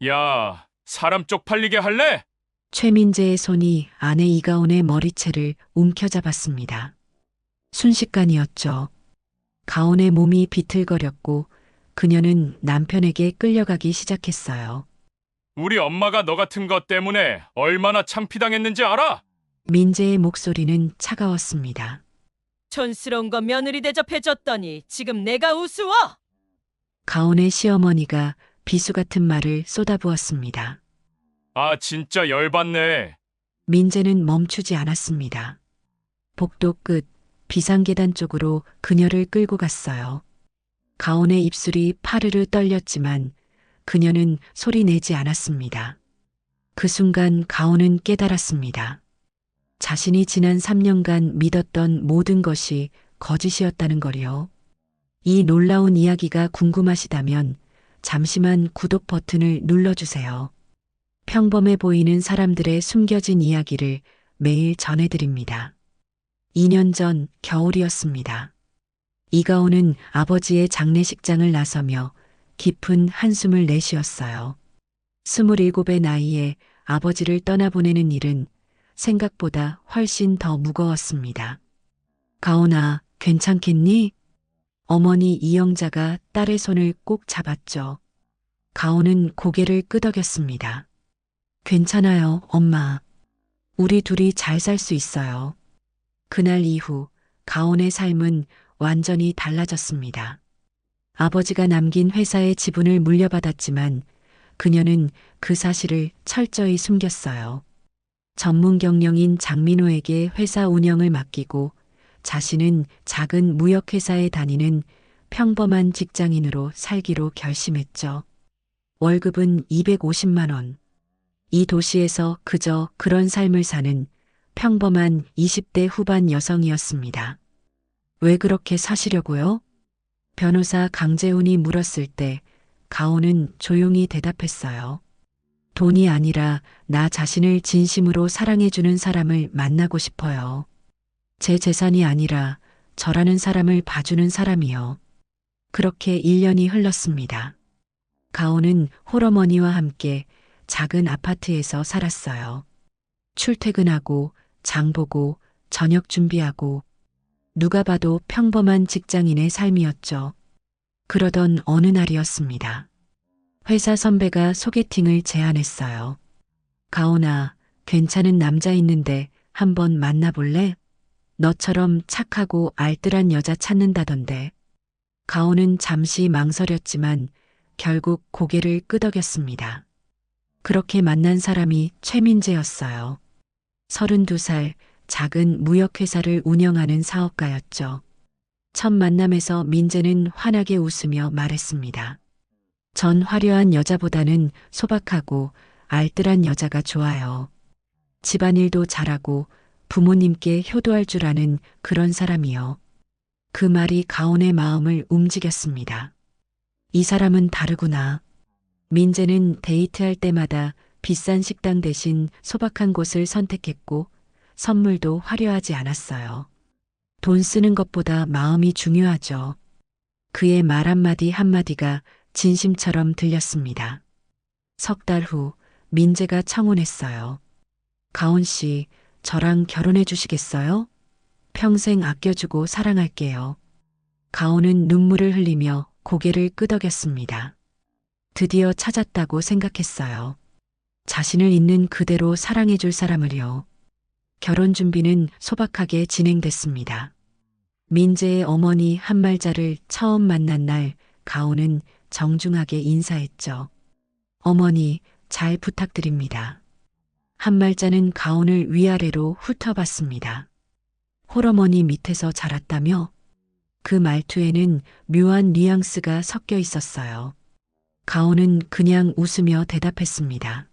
야, 사람 쪽팔리게 할래? 최민재의 손이 아내 이가온의 머리채를 움켜잡았습니다. 순식간이었죠. 가온의 몸이 비틀거렸고 그녀는 남편에게 끌려가기 시작했어요. 우리 엄마가 너 같은 것 때문에 얼마나 창피당했는지 알아? 민재의 목소리는 차가웠습니다. 촌스러운 거 며느리 대접해줬더니 지금 내가 우스워? 가온의 시어머니가 비수 같은 말을 쏟아부었습니다. 아, 진짜 열받네. 민재는 멈추지 않았습니다. 복도 끝 비상계단 쪽으로 그녀를 끌고 갔어요. 가온의 입술이 파르르 떨렸지만 그녀는 소리 내지 않았습니다. 그 순간 가온은 깨달았습니다. 자신이 지난 3년간 믿었던 모든 것이 거짓이었다는 거리요. 이 놀라운 이야기가 궁금하시다면 잠시만 구독 버튼을 눌러주세요. 평범해 보이는 사람들의 숨겨진 이야기를 매일 전해드립니다. 2년 전 겨울이었습니다. 이가온은 아버지의 장례식장을 나서며 깊은 한숨을 내쉬었어요. 27의 나이에 아버지를 떠나보내는 일은 생각보다 훨씬 더 무거웠습니다. 가온아, 괜찮겠니? 어머니 이영자가 딸의 손을 꼭 잡았죠. 가온은 고개를 끄덕였습니다. 괜찮아요, 엄마. 우리 둘이 잘 살 수 있어요. 그날 이후 가온의 삶은 완전히 달라졌습니다. 아버지가 남긴 회사의 지분을 물려받았지만 그녀는 그 사실을 철저히 숨겼어요. 전문 경영인 장민호에게 회사 운영을 맡기고 자신은 작은 무역회사에 다니는 평범한 직장인으로 살기로 결심했죠. 월급은 250만 원. 이 도시에서 그저 그런 삶을 사는 평범한 20대 후반 여성이었습니다. 왜 그렇게 사시려고요? 변호사 강재훈이 물었을 때 가온은 조용히 대답했어요. 돈이 아니라 나 자신을 진심으로 사랑해주는 사람을 만나고 싶어요. 제 재산이 아니라 저라는 사람을 봐주는 사람이요. 그렇게 1년이 흘렀습니다. 가온은 홀어머니와 함께 작은 아파트에서 살았어요. 출퇴근하고 장보고 저녁 준비하고 누가 봐도 평범한 직장인의 삶이었죠. 그러던 어느 날이었습니다. 회사 선배가 소개팅을 제안했어요. 가온아, 괜찮은 남자 있는데 한번 만나볼래? 너처럼 착하고 알뜰한 여자 찾는다던데. 가온은 잠시 망설였지만 결국 고개를 끄덕였습니다. 그렇게 만난 사람이 최민재였어요. 32살 작은 무역회사를 운영하는 사업가였죠. 첫 만남에서 민재는 환하게 웃으며 말했습니다. 전 화려한 여자보다는 소박하고 알뜰한 여자가 좋아요. 집안일도 잘하고 부모님께 효도할 줄 아는 그런 사람이요. 그 말이 가온의 마음을 움직였습니다. 이 사람은 다르구나. 민재는 데이트할 때마다 비싼 식당 대신 소박한 곳을 선택했고 선물도 화려하지 않았어요. 돈 쓰는 것보다 마음이 중요하죠. 그의 말 한마디 한마디가 진심처럼 들렸습니다. 석 달 후 민재가 청혼했어요. 가온 씨, 저랑 결혼해 주시겠어요? 평생 아껴주고 사랑할게요. 가온은 눈물을 흘리며 고개를 끄덕였습니다. 드디어 찾았다고 생각했어요. 자신을 있는 그대로 사랑해줄 사람을요. 결혼 준비는 소박하게 진행됐습니다. 민재의 어머니 한말자를 처음 만난 날 가온은 정중하게 인사했죠. 어머니, 잘 부탁드립니다. 한말자는 가온을 위아래로 훑어봤습니다. 홀어머니 밑에서 자랐다며? 그 말투에는 묘한 뉘앙스가 섞여 있었어요. 가온은 그냥 웃으며 대답했습니다.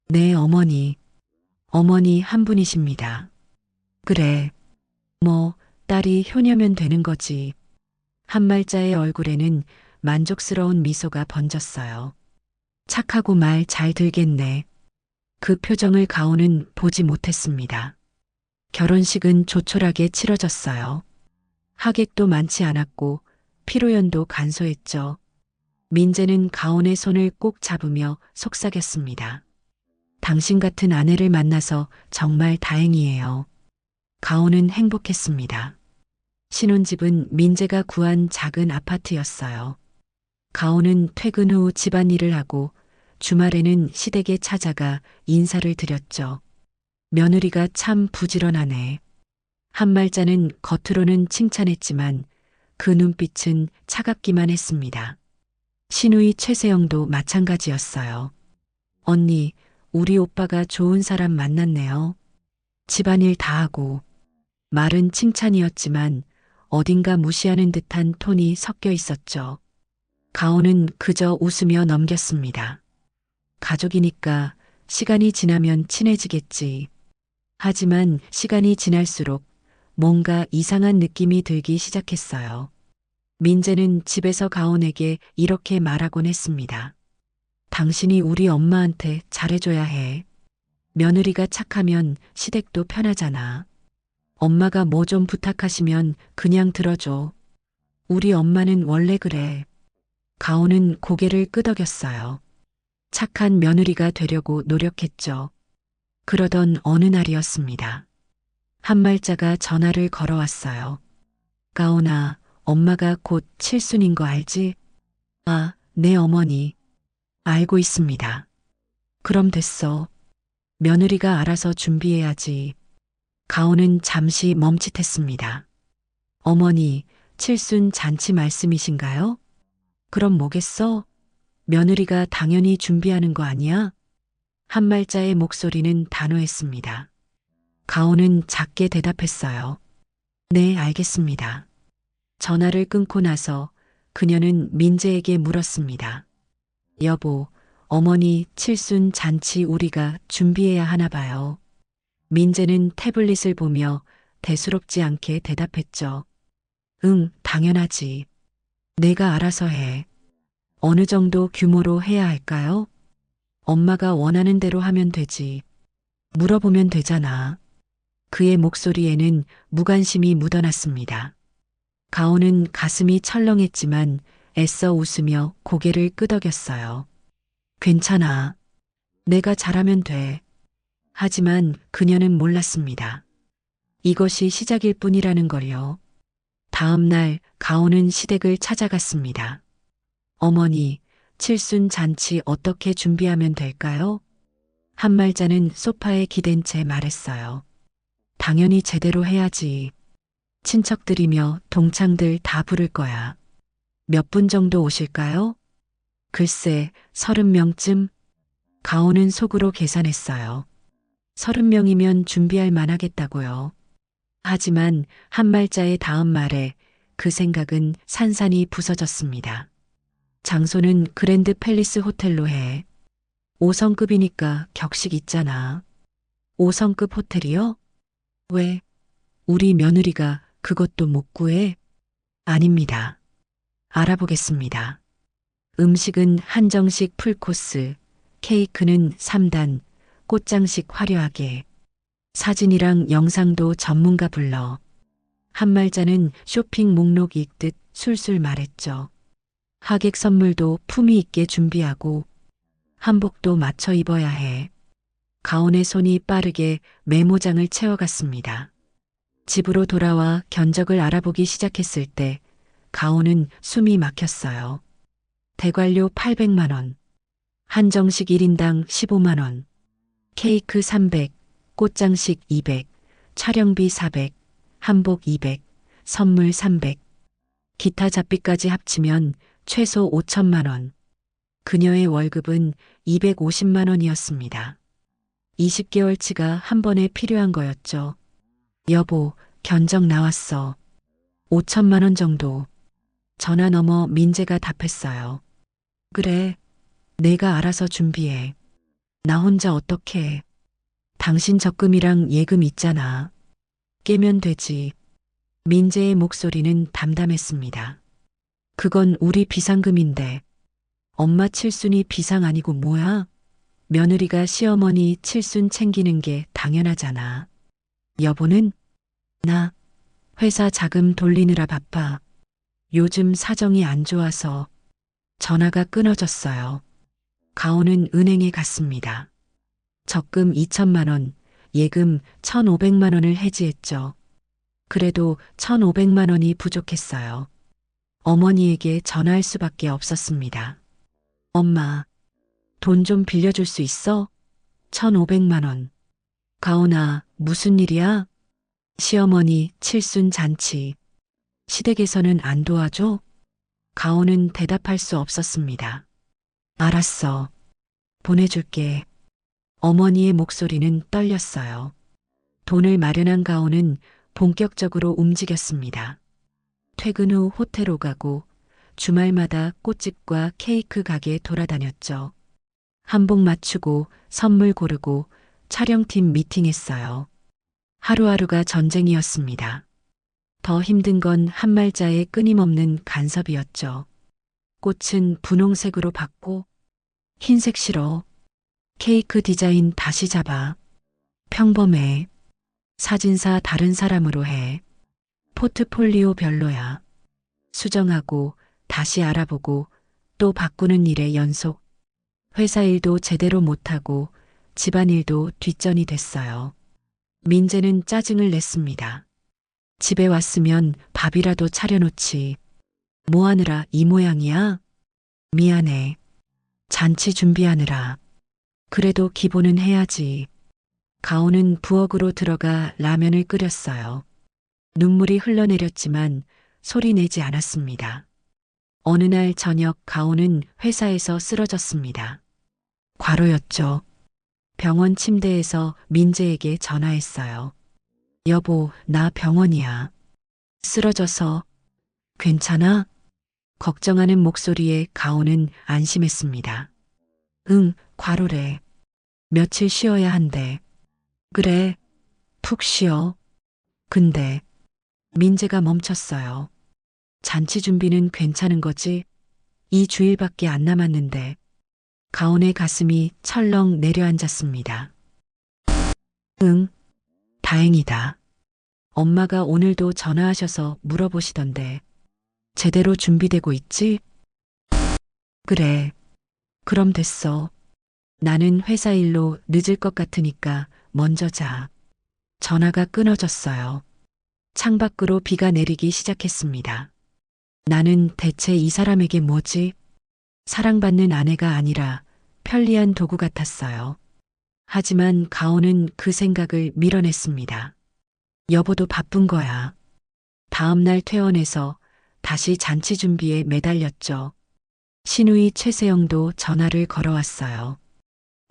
네, 어머니. 어머니 한 분이십니다. 그래. 뭐, 딸이 효녀면 되는 거지. 한말자의 얼굴에는 만족스러운 미소가 번졌어요. 착하고 말 잘 들겠네. 그 표정을 가온은 보지 못했습니다. 결혼식은 조촐하게 치러졌어요. 하객도 많지 않았고 피로연도 간소했죠. 민재는 가온의 손을 꼭 잡으며 속삭였습니다. 당신 같은 아내를 만나서 정말 다행이에요. 가온은 행복했습니다. 신혼집은 민재가 구한 작은 아파트였어요. 가온은 퇴근 후 집안일을 하고 주말에는 시댁에 찾아가 인사를 드렸죠. 며느리가 참 부지런하네. 한말자는 겉으로는 칭찬했지만 그 눈빛은 차갑기만 했습니다. 시누이 최세영도 마찬가지였어요. 언니, 우리 오빠가 좋은 사람 만났네요. 집안일 다 하고. 말은 칭찬이었지만 어딘가 무시하는 듯한 톤이 섞여 있었죠. 가온은 그저 웃으며 넘겼습니다. 가족이니까 시간이 지나면 친해지겠지. 하지만 시간이 지날수록 뭔가 이상한 느낌이 들기 시작했어요. 민재는 집에서 가온에게 이렇게 말하곤 했습니다. 당신이 우리 엄마한테 잘해줘야 해. 며느리가 착하면 시댁도 편하잖아. 엄마가 뭐 좀 부탁하시면 그냥 들어줘. 우리 엄마는 원래 그래. 가온은 고개를 끄덕였어요. 착한 며느리가 되려고 노력했죠. 그러던 어느 날이었습니다. 한말자가 전화를 걸어왔어요. 가온아, 엄마가 곧 칠순인 거 알지? 아, 네 어머니. 알고 있습니다. 그럼 됐어. 며느리가 알아서 준비해야지. 가온은 잠시 멈칫했습니다. 어머니, 칠순 잔치 말씀이신가요? 그럼 뭐겠어? 며느리가 당연히 준비하는 거 아니야? 한말자의 목소리는 단호했습니다. 가온은 작게 대답했어요. 네, 알겠습니다. 전화를 끊고 나서 그녀는 민재에게 물었습니다. 여보, 어머니 칠순 잔치 우리가 준비해야 하나 봐요. 민재는 태블릿을 보며 대수롭지 않게 대답했죠. 응, 당연하지. 내가 알아서 해. 어느 정도 규모로 해야 할까요? 엄마가 원하는 대로 하면 되지. 물어보면 되잖아. 그의 목소리에는 무관심이 묻어났습니다. 가온은 가슴이 철렁했지만 애써 웃으며 고개를 끄덕였어요. 괜찮아. 내가 잘하면 돼. 하지만 그녀는 몰랐습니다. 이것이 시작일 뿐이라는 걸요. 다음 날 가온은 시댁을 찾아갔습니다. 어머니, 칠순 잔치 어떻게 준비하면 될까요? 한말자는 소파에 기댄 채 말했어요. 당연히 제대로 해야지. 친척들이며 동창들 다 부를 거야. 몇 분 정도 오실까요? 글쎄, 30명쯤? 가온은 속으로 계산했어요. 30명이면 준비할 만하겠다고요. 하지만 한말자의 다음 말에 그 생각은 산산이 부서졌습니다. 장소는 그랜드 팰리스 호텔로 해. 5성급이니까 격식 있잖아. 5성급 호텔이요? 왜? 우리 며느리가 그것도 못 구해? 아닙니다. 알아보겠습니다. 음식은 한정식 풀코스, 케이크는 3단, 꽃장식 화려하게. 사진이랑 영상도 전문가 불러. 한말자는 쇼핑 목록 읽듯 술술 말했죠. 하객 선물도 품위 있게 준비하고 한복도 맞춰 입어야 해. 가온의 손이 빠르게 메모장을 채워갔습니다. 집으로 돌아와 견적을 알아보기 시작했을 때 가온은 숨이 막혔어요. 대관료 800만 원, 한정식 1인당 15만 원, 케이크 300, 꽃장식 200, 촬영비 400, 한복 200, 선물 300, 기타 잡비까지 합치면 최소 5천만 원. 그녀의 월급은 250만 원이었습니다. 20개월치가 한 번에 필요한 거였죠. 여보, 견적 나왔어. 5천만 원 정도. 전화 너머 민재가 답했어요. 그래, 내가 알아서 준비해. 나 혼자 어떻게 해. 당신 적금이랑 예금 있잖아. 깨면 되지. 민재의 목소리는 담담했습니다. 그건 우리 비상금인데. 엄마 칠순이 비상 아니고 뭐야? 며느리가 시어머니 칠순 챙기는 게 당연하잖아. 여보는? 나 회사 자금 돌리느라 바빠. 요즘 사정이 안 좋아서. 전화가 끊어졌어요. 가온은 은행에 갔습니다. 적금 2천만 원, 예금 1,500만 원을 해지했죠. 그래도 1,500만 원이 부족했어요. 어머니에게 전화할 수밖에 없었습니다. 엄마, 돈 좀 빌려줄 수 있어? 1,500만 원. 가온아, 무슨 일이야? 시어머니 칠순 잔치. 시댁에서는 안 도와줘? 가온은 대답할 수 없었습니다. 알았어. 보내줄게. 어머니의 목소리는 떨렸어요. 돈을 마련한 가온은 본격적으로 움직였습니다. 퇴근 후 호텔 오가고 주말마다 꽃집과 케이크 가게 돌아다녔죠. 한복 맞추고 선물 고르고 촬영팀 미팅했어요. 하루하루가 전쟁이었습니다. 더 힘든 건 한말자의 끊임없는 간섭이었죠. 꽃은 분홍색으로 바꿔. 흰색 싫어. 케이크 디자인 다시 잡아. 평범해. 사진사 다른 사람으로 해. 포트폴리오 별로야. 수정하고 다시 알아보고 또 바꾸는 일의 연속. 회사 일도 제대로 못하고 집안일도 뒷전이 됐어요. 민재는 짜증을 냈습니다. 집에 왔으면 밥이라도 차려놓지. 뭐 하느라 이 모양이야? 미안해. 잔치 준비하느라. 그래도 기본은 해야지. 가온은 부엌으로 들어가 라면을 끓였어요. 눈물이 흘러내렸지만 소리 내지 않았습니다. 어느 날 저녁 가온은 회사에서 쓰러졌습니다. 과로였죠. 병원 침대에서 민재에게 전화했어요. 여보, 나 병원이야. 쓰러져서. 괜찮아? 걱정하는 목소리에 가온은 안심했습니다. 응, 과로래. 며칠 쉬어야 한대. 그래, 푹 쉬어. 근데 민재가 멈췄어요. 잔치 준비는 괜찮은 거지? 2주일밖에 안 남았는데. 가온의 가슴이 철렁 내려앉았습니다. 응, 다행이다. 엄마가 오늘도 전화하셔서 물어보시던데. 제대로 준비되고 있지? 그래. 그럼 됐어. 나는 회사 일로 늦을 것 같으니까 먼저 자. 전화가 끊어졌어요. 창밖으로 비가 내리기 시작했습니다. 나는 대체 이 사람에게 뭐지? 사랑받는 아내가 아니라 편리한 도구 같았어요. 하지만 가온은 그 생각을 밀어냈습니다. 여보도 바쁜 거야. 다음 날 퇴원해서 다시 잔치 준비에 매달렸죠. 시누이 최세영도 전화를 걸어왔어요.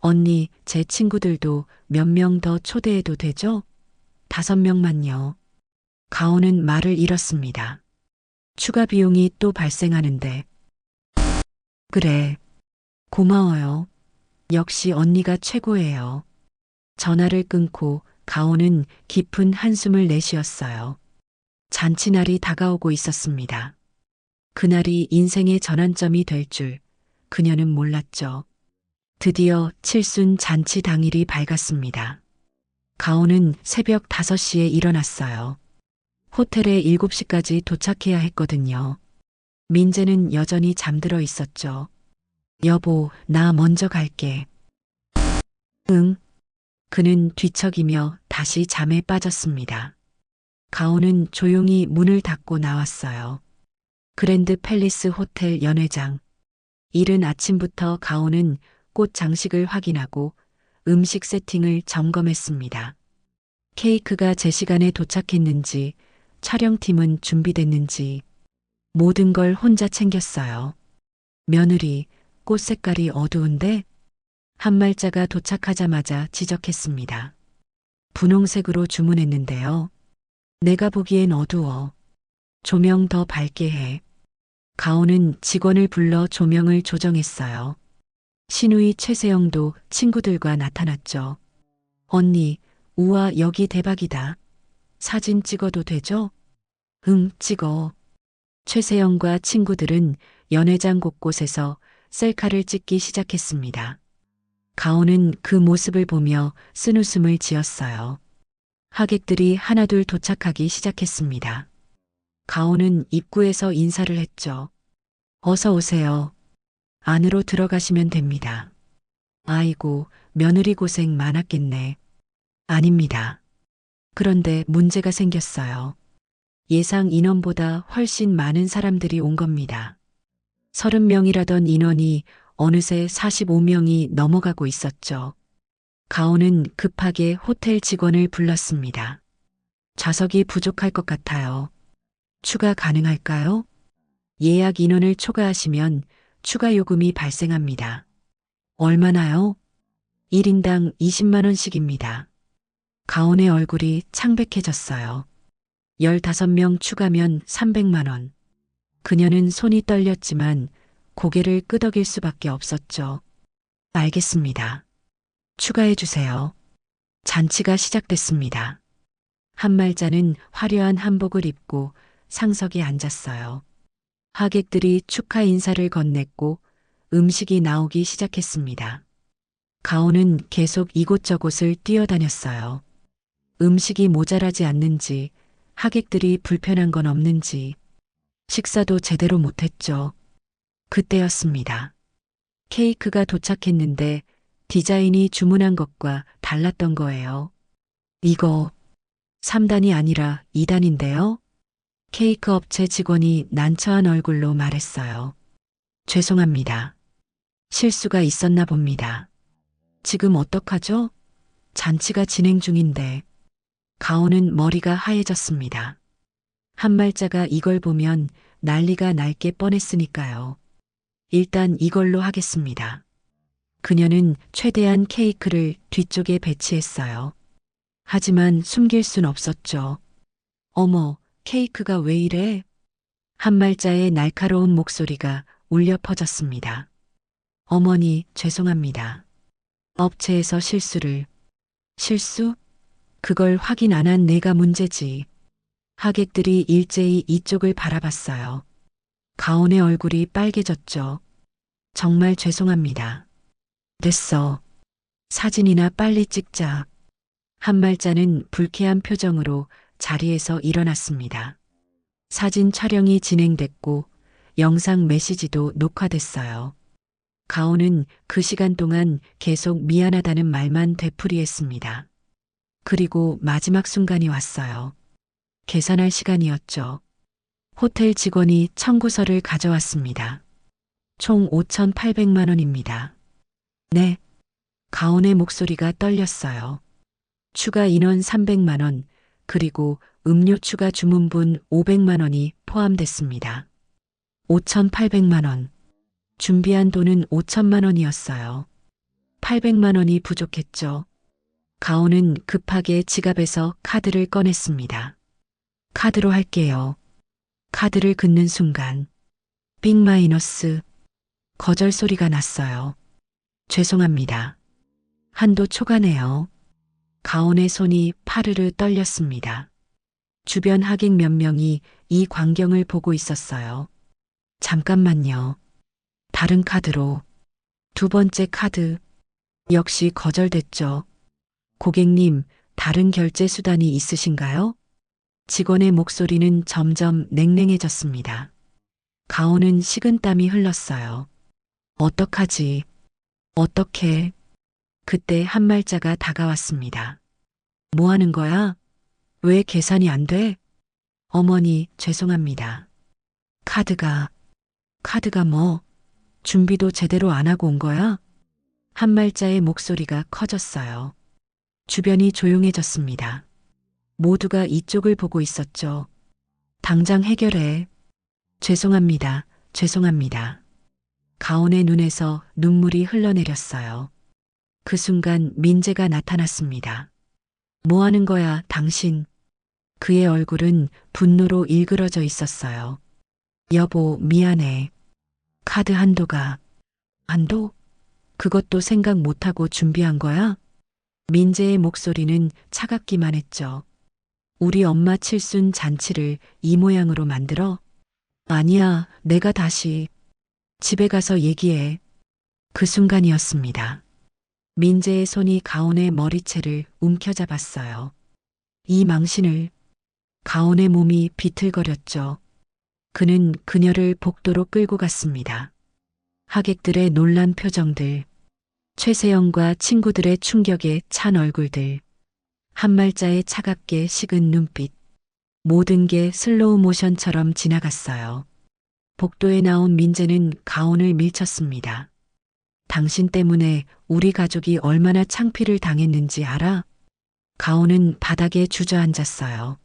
언니, 제 친구들도 몇 명 더 초대해도 되죠? 5명만요. 가온은 말을 잃었습니다. 추가 비용이 또 발생하는데. 그래. 고마워요. 역시 언니가 최고예요. 전화를 끊고 가온은 깊은 한숨을 내쉬었어요. 잔치날이 다가오고 있었습니다. 그날이 인생의 전환점이 될 줄 그녀는 몰랐죠. 드디어 칠순 잔치 당일이 밝았습니다. 가온은 새벽 5시에 일어났어요. 호텔에 7시까지 도착해야 했거든요. 민재는 여전히 잠들어 있었죠. 여보, 나 먼저 갈게. 응. 그는 뒤척이며 다시 잠에 빠졌습니다. 가온은 조용히 문을 닫고 나왔어요. 그랜드 팰리스 호텔 연회장. 이른 아침부터 가온은 꽃 장식을 확인하고 음식 세팅을 점검했습니다. 케이크가 제 시간에 도착했는지, 촬영팀은 준비됐는지, 모든 걸 혼자 챙겼어요. 며느리, 꽃 색깔이 어두운데? 한말자가 도착하자마자 지적했습니다. 분홍색으로 주문했는데요. 내가 보기엔 어두워. 조명 더 밝게 해. 가온은 직원을 불러 조명을 조정했어요. 시누이 최세영도 친구들과 나타났죠. 언니, 우와, 여기 대박이다. 사진 찍어도 되죠? 응, 찍어. 최세영과 친구들은 연회장 곳곳에서 셀카를 찍기 시작했습니다. 가온은 그 모습을 보며 쓴웃음을 지었어요. 하객들이 하나둘 도착하기 시작했습니다. 가온은 입구에서 인사를 했죠. 어서 오세요. 안으로 들어가시면 됩니다. 아이고, 며느리 고생 많았겠네. 아닙니다. 그런데 문제가 생겼어요. 예상 인원보다 훨씬 많은 사람들이 온 겁니다. 30명이라던 인원이 어느새 45명이 넘어가고 있었죠. 가온은 급하게 호텔 직원을 불렀습니다. 좌석이 부족할 것 같아요. 추가 가능할까요? 예약 인원을 초과하시면 추가 요금이 발생합니다. 얼마나요? 1인당 20만 원씩입니다. 가온의 얼굴이 창백해졌어요. 15명 추가면 300만 원. 그녀는 손이 떨렸지만 고개를 끄덕일 수밖에 없었죠. 알겠습니다. 추가해 주세요. 잔치가 시작됐습니다. 한말자는 화려한 한복을 입고 상석에 앉았어요. 하객들이 축하 인사를 건넸고 음식이 나오기 시작했습니다. 가온은 계속 이곳저곳을 뛰어다녔어요. 음식이 모자라지 않는지, 하객들이 불편한 건 없는지, 식사도 제대로 못했죠. 그때였습니다. 케이크가 도착했는데 디자인이 주문한 것과 달랐던 거예요. 이거 3단이 아니라 2단인데요? 케이크 업체 직원이 난처한 얼굴로 말했어요. 죄송합니다. 실수가 있었나 봅니다. 지금 어떡하죠? 잔치가 진행 중인데. 가온은 머리가 하얘졌습니다. 한말자가 이걸 보면 난리가 날 게 뻔했으니까요. 일단 이걸로 하겠습니다. 그녀는 최대한 케이크를 뒤쪽에 배치했어요. 하지만 숨길 순 없었죠. 어머, 케이크가 왜 이래? 한말자의 날카로운 목소리가 울려 퍼졌습니다. 어머니, 죄송합니다. 업체에서 실수? 그걸 확인 안 한 내가 문제지. 하객들이 일제히 이쪽을 바라봤어요. 가온의 얼굴이 빨개졌죠. 정말 죄송합니다. 됐어. 사진이나 빨리 찍자. 한말자는 불쾌한 표정으로 자리에서 일어났습니다. 사진 촬영이 진행됐고 영상 메시지도 녹화됐어요. 가온은 그 시간 동안 계속 미안하다는 말만 되풀이했습니다. 그리고 마지막 순간이 왔어요. 계산할 시간이었죠. 호텔 직원이 청구서를 가져왔습니다. 총 5,800만 원입니다. 네. 가온의 목소리가 떨렸어요. 추가 인원 300만 원, 그리고 음료 추가 주문분 500만 원이 포함됐습니다. 5,800만 원. 준비한 돈은 5천만 원이었어요. 800만 원이 부족했죠. 가온은 급하게 지갑에서 카드를 꺼냈습니다. 카드로 할게요. 카드를 긋는 순간 빅 마이너스 거절 소리가 났어요. 죄송합니다. 한도 초과네요. 가온의 손이 파르르 떨렸습니다. 주변 하객 몇 명이 이 광경을 보고 있었어요. 잠깐만요. 다른 카드로. 두 번째 카드. 역시 거절됐죠. 고객님, 다른 결제 수단이 있으신가요? 직원의 목소리는 점점 냉랭해졌습니다. 가온은 식은땀이 흘렀어요. 어떡하지? 어떻게? 그때 한말자가 다가왔습니다. 뭐 하는 거야? 왜 계산이 안 돼? 어머니, 죄송합니다. 카드가 뭐? 준비도 제대로 안 하고 온 거야? 한말자의 목소리가 커졌어요. 주변이 조용해졌습니다. 모두가 이쪽을 보고 있었죠. 당장 해결해. 죄송합니다. 가온의 눈에서 눈물이 흘러내렸어요. 그 순간 민재가 나타났습니다. 뭐 하는 거야, 당신? 그의 얼굴은 분노로 일그러져 있었어요. 여보, 미안해. 카드 한도? 그것도 생각 못하고 준비한 거야? 민재의 목소리는 차갑기만 했죠. 우리 엄마 칠순 잔치를 이 모양으로 만들어? 아니야, 내가 다시 집에 가서 얘기해. 그 순간이었습니다. 민재의 손이 가온의 머리채를 움켜잡았어요. 이 망신을. 가온의 몸이 비틀거렸죠. 그는 그녀를 복도로 끌고 갔습니다. 하객들의 놀란 표정들, 최세영과 친구들의 충격에 찬 얼굴들, 한말자의 차갑게 식은 눈빛, 모든 게 슬로우 모션처럼 지나갔어요. 복도에 나온 민재는 가온을 밀쳤습니다. 당신 때문에 우리 가족이 얼마나 창피를 당했는지 알아? 가온은 바닥에 주저앉았어요.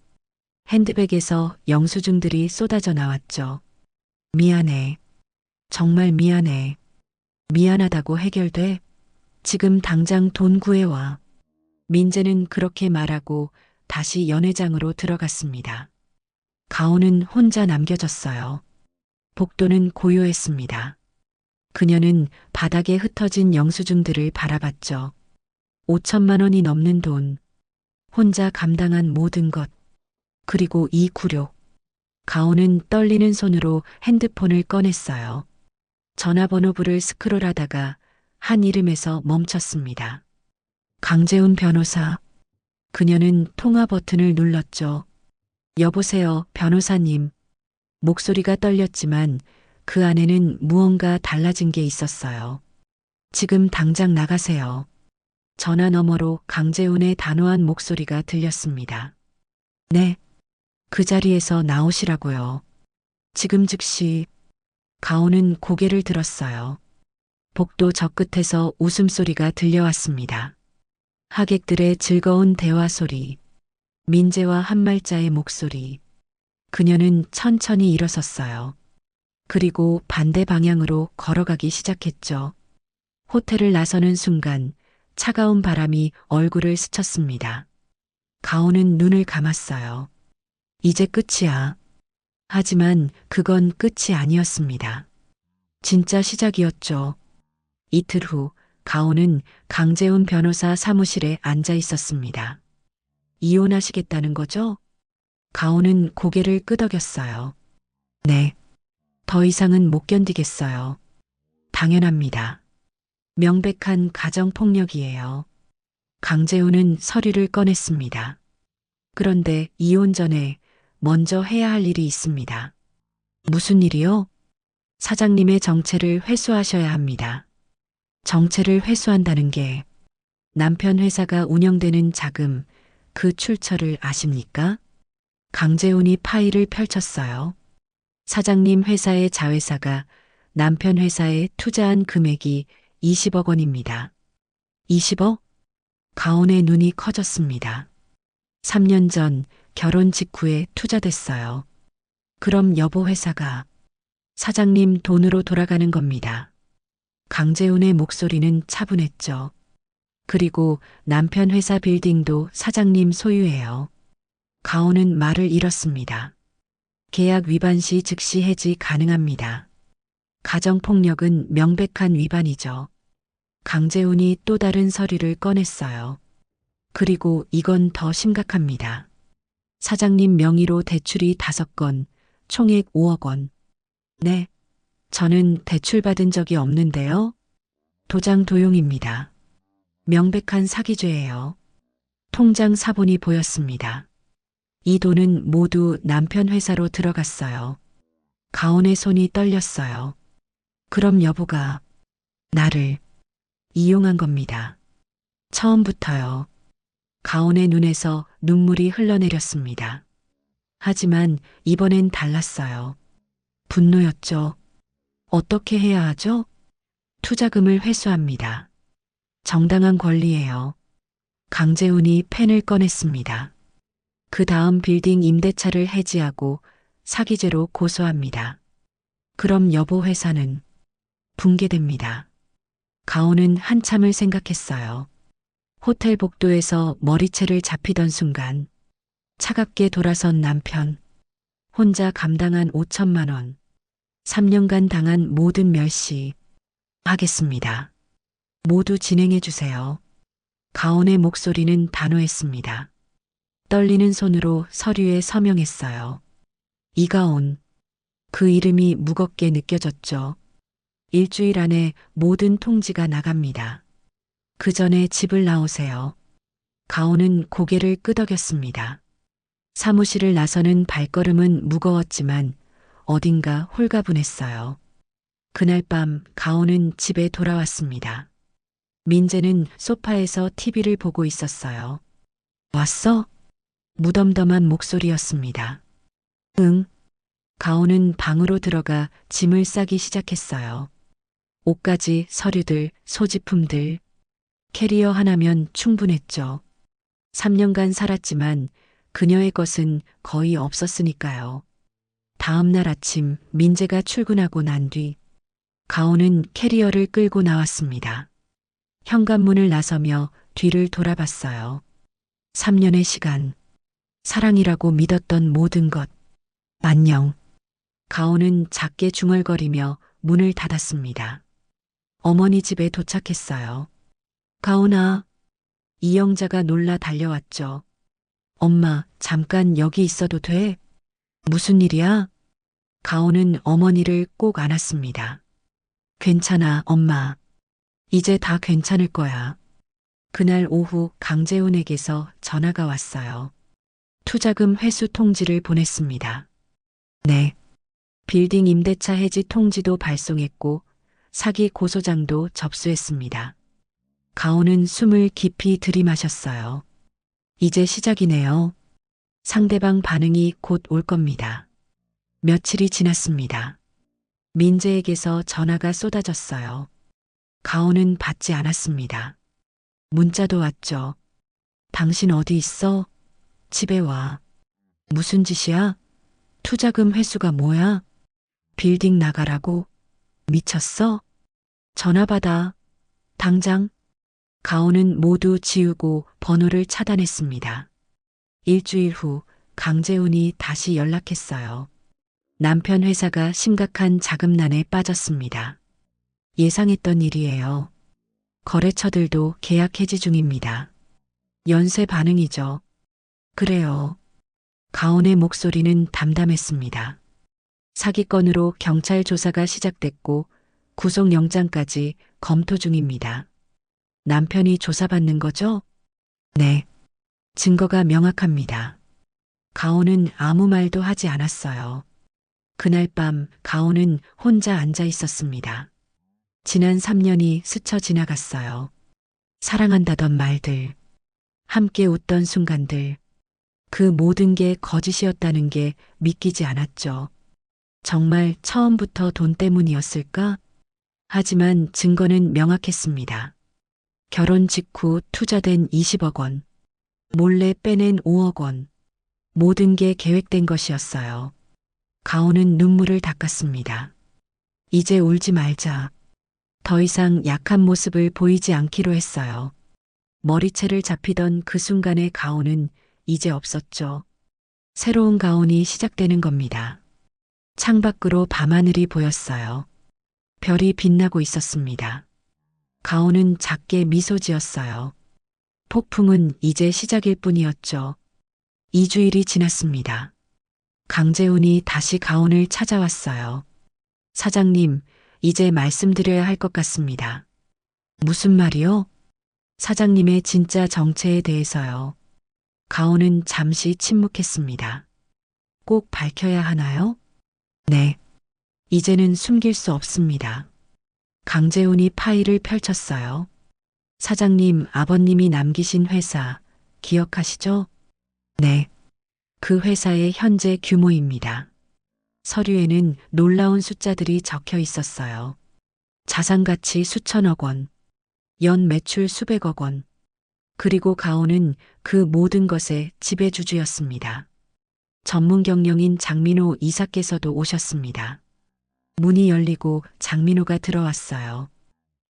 핸드백에서 영수증들이 쏟아져 나왔죠. 미안해. 정말 미안해. 미안하다고 해결돼? 지금 당장 돈 구해와. 민재는 그렇게 말하고 다시 연회장으로 들어갔습니다. 가온은 혼자 남겨졌어요. 복도는 고요했습니다. 그녀는 바닥에 흩어진 영수증들을 바라봤죠. 5천만 원이 넘는 돈, 혼자 감당한 모든 것, 그리고 이 굴욕. 가온은 떨리는 손으로 핸드폰을 꺼냈어요. 전화번호부를 스크롤하다가 한 이름에서 멈췄습니다. 강재훈 변호사. 그녀는 통화 버튼을 눌렀죠. 여보세요, 변호사님. 목소리가 떨렸지만 그 안에는 무언가 달라진 게 있었어요. 지금 당장 나가세요. 전화 너머로 강재훈의 단호한 목소리가 들렸습니다. 네. 그 자리에서 나오시라고요. 지금 즉시. 가온은 고개를 들었어요. 복도 저 끝에서 웃음소리가 들려왔습니다. 하객들의 즐거운 대화 소리, 민재와 한말자의 목소리. 그녀는 천천히 일어섰어요. 그리고 반대 방향으로 걸어가기 시작했죠. 호텔을 나서는 순간 차가운 바람이 얼굴을 스쳤습니다. 가온은 눈을 감았어요. 이제 끝이야. 하지만 그건 끝이 아니었습니다. 진짜 시작이었죠. 이틀 후 가온은 강재훈 변호사 사무실에 앉아 있었습니다. 이혼하시겠다는 거죠? 가온은 고개를 끄덕였어요. 네. 더 이상은 못 견디겠어요. 당연합니다. 명백한 가정폭력이에요. 강재훈은 서류를 꺼냈습니다. 그런데 이혼 전에 먼저 해야 할 일이 있습니다. 무슨 일이요? 사장님의 정체를 회수하셔야 합니다. 정체를 회수한다는 게 남편 회사가 운영되는 자금, 그 출처를 아십니까? 강재훈이 파일을 펼쳤어요. 사장님 회사의 자회사가 남편 회사에 투자한 금액이 20억 원입니다. 20억? 가온의 눈이 커졌습니다. 3년 전 결혼 직후에 투자됐어요. 그럼 여보 회사가 사장님 돈으로 돌아가는 겁니다. 강재훈의 목소리는 차분했죠. 그리고 남편 회사 빌딩도 사장님 소유예요. 가온은 말을 잃었습니다. 계약 위반 시 즉시 해지 가능합니다. 가정폭력은 명백한 위반이죠. 강재훈이 또 다른 서류를 꺼냈어요. 그리고 이건 더 심각합니다. 사장님 명의로 대출이 5건, 총액 5억 원. 네, 저는 대출 받은 적이 없는데요. 도장 도용입니다. 명백한 사기죄예요. 통장 사본이 보였습니다. 이 돈은 모두 남편 회사로 들어갔어요. 가온의 손이 떨렸어요. 그럼 여보가 나를 이용한 겁니다. 처음부터요. 가온의 눈에서 눈물이 흘러내렸습니다. 하지만 이번엔 달랐어요. 분노였죠. 어떻게 해야 하죠? 투자금을 회수합니다. 정당한 권리예요. 강재훈이 펜을 꺼냈습니다. 그 다음 빌딩 임대차를 해지하고 사기죄로 고소합니다. 그럼 여보 회사는 붕괴됩니다. 가온은 한참을 생각했어요. 호텔 복도에서 머리채를 잡히던 순간 차갑게 돌아선 남편, 혼자 감당한 5천만 원, 3년간 당한 모든 멸시, 하겠습니다. 모두 진행해 주세요. 가온의 목소리는 단호했습니다. 떨리는 손으로 서류에 서명했어요. 이가온. 그 이름이 무겁게 느껴졌죠. 일주일 안에 모든 통지가 나갑니다. 그 전에 집을 나오세요. 가온은 고개를 끄덕였습니다. 사무실을 나서는 발걸음은 무거웠지만 어딘가 홀가분했어요. 그날 밤 가온은 집에 돌아왔습니다. 민재는 소파에서 TV를 보고 있었어요. 왔어? 무덤덤한 목소리였습니다. 응. 가온은 방으로 들어가 짐을 싸기 시작했어요. 옷가지, 서류들, 소지품들. 캐리어 하나면 충분했죠. 3년간 살았지만 그녀의 것은 거의 없었으니까요. 다음 날 아침 민재가 출근하고 난 뒤 가온은 캐리어를 끌고 나왔습니다. 현관문을 나서며 뒤를 돌아봤어요. 3년의 시간. 사랑이라고 믿었던 모든 것. 안녕. 가온은 작게 중얼거리며 문을 닫았습니다. 어머니 집에 도착했어요. 가온아. 이영자가 놀라 달려왔죠. 엄마, 잠깐 여기 있어도 돼? 무슨 일이야? 가온은 어머니를 꼭 안았습니다. 괜찮아, 엄마. 이제 다 괜찮을 거야. 그날 오후 강재훈에게서 전화가 왔어요. 투자금 회수 통지를 보냈습니다. 네. 빌딩 임대차 해지 통지도 발송했고 사기 고소장도 접수했습니다. 가온은 숨을 깊이 들이마셨어요. 이제 시작이네요. 상대방 반응이 곧 올 겁니다. 며칠이 지났습니다. 민재에게서 전화가 쏟아졌어요. 가온은 받지 않았습니다. 문자도 왔죠. 당신 어디 있어? 집에 와. 무슨 짓이야? 투자금 회수가 뭐야? 빌딩 나가라고? 미쳤어? 전화 받아. 당장. 가온은 모두 지우고 번호를 차단했습니다. 일주일 후 강재훈이 다시 연락했어요. 남편 회사가 심각한 자금난에 빠졌습니다. 예상했던 일이에요. 거래처들도 계약 해지 중입니다. 연쇄 반응이죠. 그래요. 가온의 목소리는 담담했습니다. 사기건으로 경찰 조사가 시작됐고 구속영장까지 검토 중입니다. 남편이 조사받는 거죠? 네. 증거가 명확합니다. 가온은 아무 말도 하지 않았어요. 그날 밤 가온은 혼자 앉아 있었습니다. 지난 3년이 스쳐 지나갔어요. 사랑한다던 말들, 함께 웃던 순간들, 그 모든 게 거짓이었다는 게 믿기지 않았죠. 정말 처음부터 돈 때문이었을까? 하지만 증거는 명확했습니다. 결혼 직후 투자된 20억 원, 몰래 빼낸 5억 원, 모든 게 계획된 것이었어요. 가온은 눈물을 닦았습니다. 이제 울지 말자. 더 이상 약한 모습을 보이지 않기로 했어요. 머리채를 잡히던 그 순간의 가온은 이제 없었죠. 새로운 가온이 시작되는 겁니다. 창밖으로 밤하늘이 보였어요. 별이 빛나고 있었습니다. 가온은 작게 미소 지었어요. 폭풍은 이제 시작일 뿐이었죠. 2주일이 지났습니다. 강재훈이 다시 가온을 찾아왔어요. 사장님, 이제 말씀드려야 할 것 같습니다. 무슨 말이요? 사장님의 진짜 정체에 대해서요. 가온은 잠시 침묵했습니다. 꼭 밝혀야 하나요? 네. 이제는 숨길 수 없습니다. 강재훈이 파일을 펼쳤어요. 사장님, 아버님이 남기신 회사 기억하시죠? 네. 그 회사의 현재 규모입니다. 서류에는 놀라운 숫자들이 적혀 있었어요. 자산 가치 수천억 원, 연 매출 수백억 원. 그리고 가온은 그 모든 것의 지배주주였습니다. 전문 경영인 장민호 이사께서도 오셨습니다. 문이 열리고 장민호가 들어왔어요.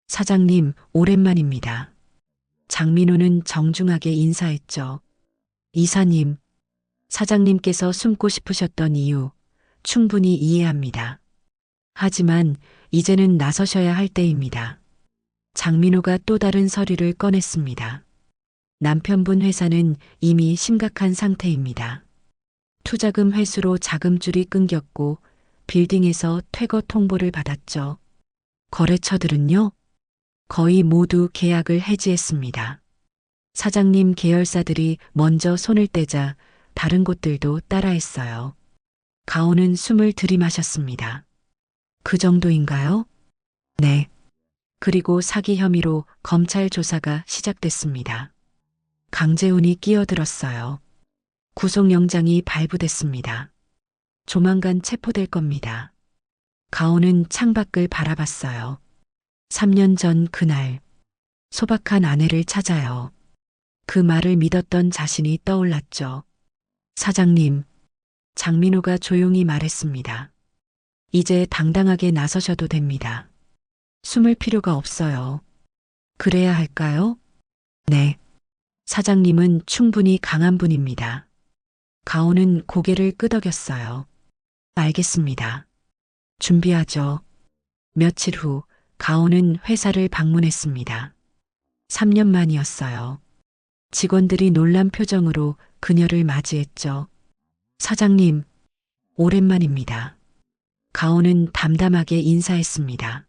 사장님, 오랜만입니다. 장민호는 정중하게 인사했죠. 이사님, 사장님께서 숨고 싶으셨던 이유 충분히 이해합니다. 하지만 이제는 나서셔야 할 때입니다. 장민호가 또 다른 서류를 꺼냈습니다. 남편분 회사는 이미 심각한 상태입니다. 투자금 회수로 자금줄이 끊겼고 빌딩에서 퇴거 통보를 받았죠. 거래처들은요? 거의 모두 계약을 해지했습니다. 사장님 계열사들이 먼저 손을 떼자 다른 곳들도 따라했어요. 가온은 숨을 들이마셨습니다. 그 정도인가요? 네. 그리고 사기 혐의로 검찰 조사가 시작됐습니다. 강재훈이 끼어들었어요. 구속영장이 발부됐습니다. 조만간 체포될 겁니다. 가온은 창밖을 바라봤어요. 3년 전 그날 소박한 아내를 찾아요. 그 말을 믿었던 자신이 떠올랐죠. 사장님, 장민호가 조용히 말했습니다. 이제 당당하게 나서셔도 됩니다. 숨을 필요가 없어요. 그래야 할까요? 네. 사장님은 충분히 강한 분입니다. 가온은 고개를 끄덕였어요. 알겠습니다. 준비하죠. 며칠 후 가온은 회사를 방문했습니다. 3년 만이었어요. 직원들이 놀란 표정으로 그녀를 맞이했죠. 사장님, 오랜만입니다. 가온은 담담하게 인사했습니다.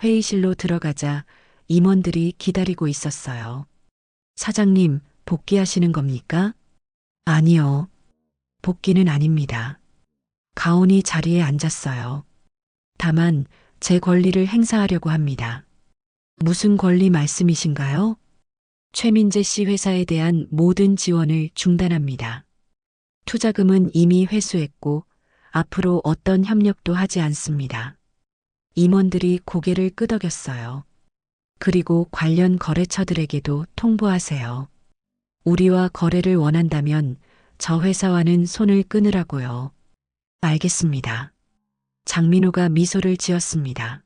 회의실로 들어가자 임원들이 기다리고 있었어요. 사장님, 복귀하시는 겁니까? 아니요. 복귀는 아닙니다. 가온이 자리에 앉았어요. 다만 제 권리를 행사하려고 합니다. 무슨 권리 말씀이신가요? 최민재 씨 회사에 대한 모든 지원을 중단합니다. 투자금은 이미 회수했고 앞으로 어떤 협력도 하지 않습니다. 임원들이 고개를 끄덕였어요. 그리고 관련 거래처들에게도 통보하세요. 우리와 거래를 원한다면 저 회사와는 손을 끊으라고요. 알겠습니다. 장민호가 미소를 지었습니다.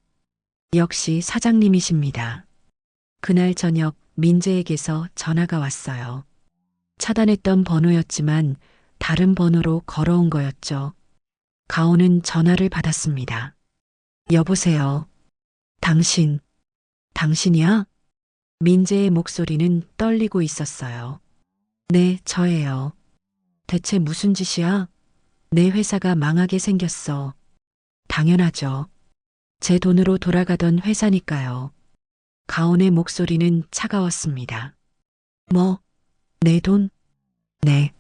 역시 사장님이십니다. 그날 저녁 민재에게서 전화가 왔어요. 차단했던 번호였지만 다른 번호로 걸어온 거였죠. 가온은 전화를 받았습니다. 여보세요. 당신이야? 민재의 목소리는 떨리고 있었어요. 네, 저예요. 대체 무슨 짓이야? 내 회사가 망하게 생겼어. 당연하죠. 제 돈으로 돌아가던 회사니까요. 가온의 목소리는 차가웠습니다. 뭐? 내 돈? 네.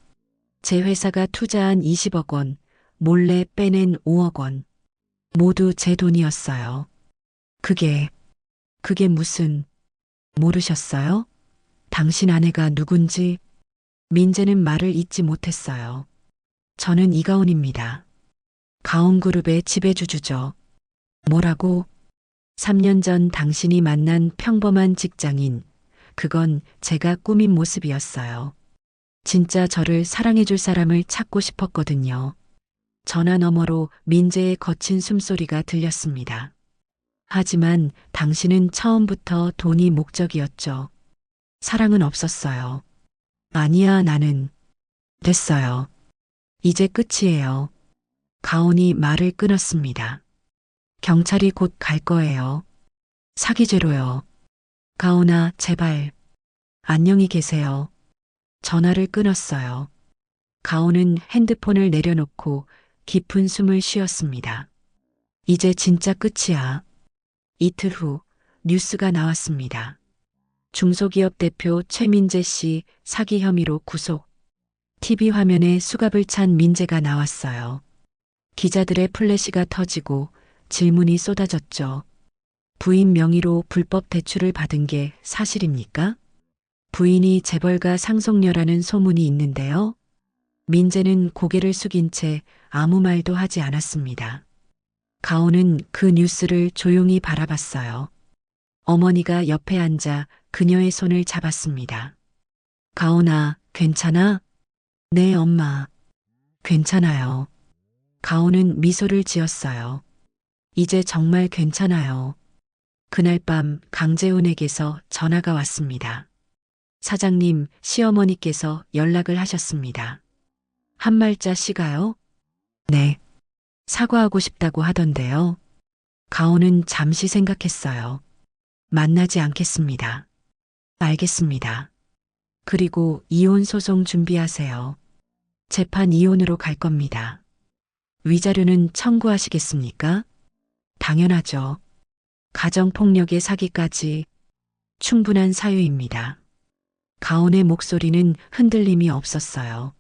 제 회사가 투자한 20억 원, 몰래 빼낸 5억 원. 모두 제 돈이었어요. 그게 무슨, 모르셨어요? 당신 아내가 누군지? 민재는 말을 잇지 못했어요. 저는 이가온입니다. 가온그룹의 지배주주죠. 뭐라고? 3년 전 당신이 만난 평범한 직장인, 그건 제가 꾸민 모습이었어요. 진짜 저를 사랑해줄 사람을 찾고 싶었거든요. 전화 너머로 민재의 거친 숨소리가 들렸습니다. 하지만 당신은 처음부터 돈이 목적이었죠. 사랑은 없었어요. 아니야, 나는. 됐어요. 이제 끝이에요. 가온이 말을 끊었습니다. 경찰이 곧 갈 거예요. 사기죄로요. 가온아, 제발. 안녕히 계세요. 전화를 끊었어요. 가온은 핸드폰을 내려놓고 깊은 숨을 쉬었습니다. 이제 진짜 끝이야. 이틀 후 뉴스가 나왔습니다. 중소기업 대표 최민재 씨 사기 혐의로 구속. TV 화면에 수갑을 찬 민재가 나왔어요. 기자들의 플래시가 터지고 질문이 쏟아졌죠. 부인 명의로 불법 대출을 받은 게 사실입니까? 부인이 재벌가 상속녀라는 소문이 있는데요. 민재는 고개를 숙인 채 아무 말도 하지 않았습니다. 가온은 그 뉴스를 조용히 바라봤어요. 어머니가 옆에 앉아 그녀의 손을 잡았습니다. 가온아, 괜찮아? 네, 엄마. 괜찮아요. 가온은 미소를 지었어요. 이제 정말 괜찮아요. 그날 밤 강재훈에게서 전화가 왔습니다. 사장님, 시어머니께서 연락을 하셨습니다. 한말자 씨가요? 네. 사과하고 싶다고 하던데요. 가온은 잠시 생각했어요. 만나지 않겠습니다. 알겠습니다. 그리고 이혼 소송 준비하세요. 재판 이혼으로 갈 겁니다. 위자료는 청구하시겠습니까? 당연하죠. 가정폭력의 사기까지 충분한 사유입니다. 가온의 목소리는 흔들림이 없었어요.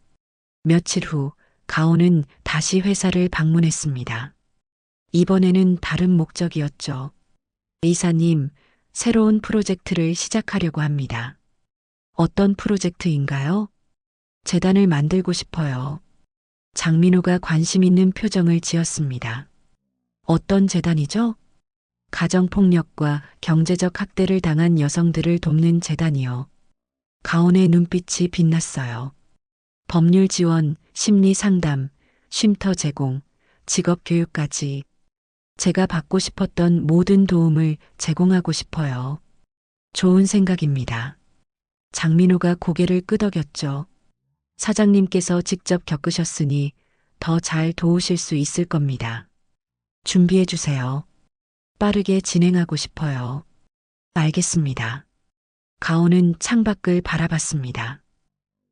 며칠 후 가온은 다시 회사를 방문했습니다. 이번에는 다른 목적이었죠. 이사님, 새로운 프로젝트를 시작하려고 합니다. 어떤 프로젝트인가요? 재단을 만들고 싶어요. 장민호가 관심 있는 표정을 지었습니다. 어떤 재단이죠? 가정폭력과 경제적 학대를 당한 여성들을 돕는 재단이요. 가온의 눈빛이 빛났어요. 법률 지원, 심리 상담, 쉼터 제공, 직업 교육까지 제가 받고 싶었던 모든 도움을 제공하고 싶어요. 좋은 생각입니다. 장민호가 고개를 끄덕였죠. 사장님께서 직접 겪으셨으니 더 잘 도우실 수 있을 겁니다. 준비해 주세요. 빠르게 진행하고 싶어요. 알겠습니다. 가온은 창밖을 바라봤습니다.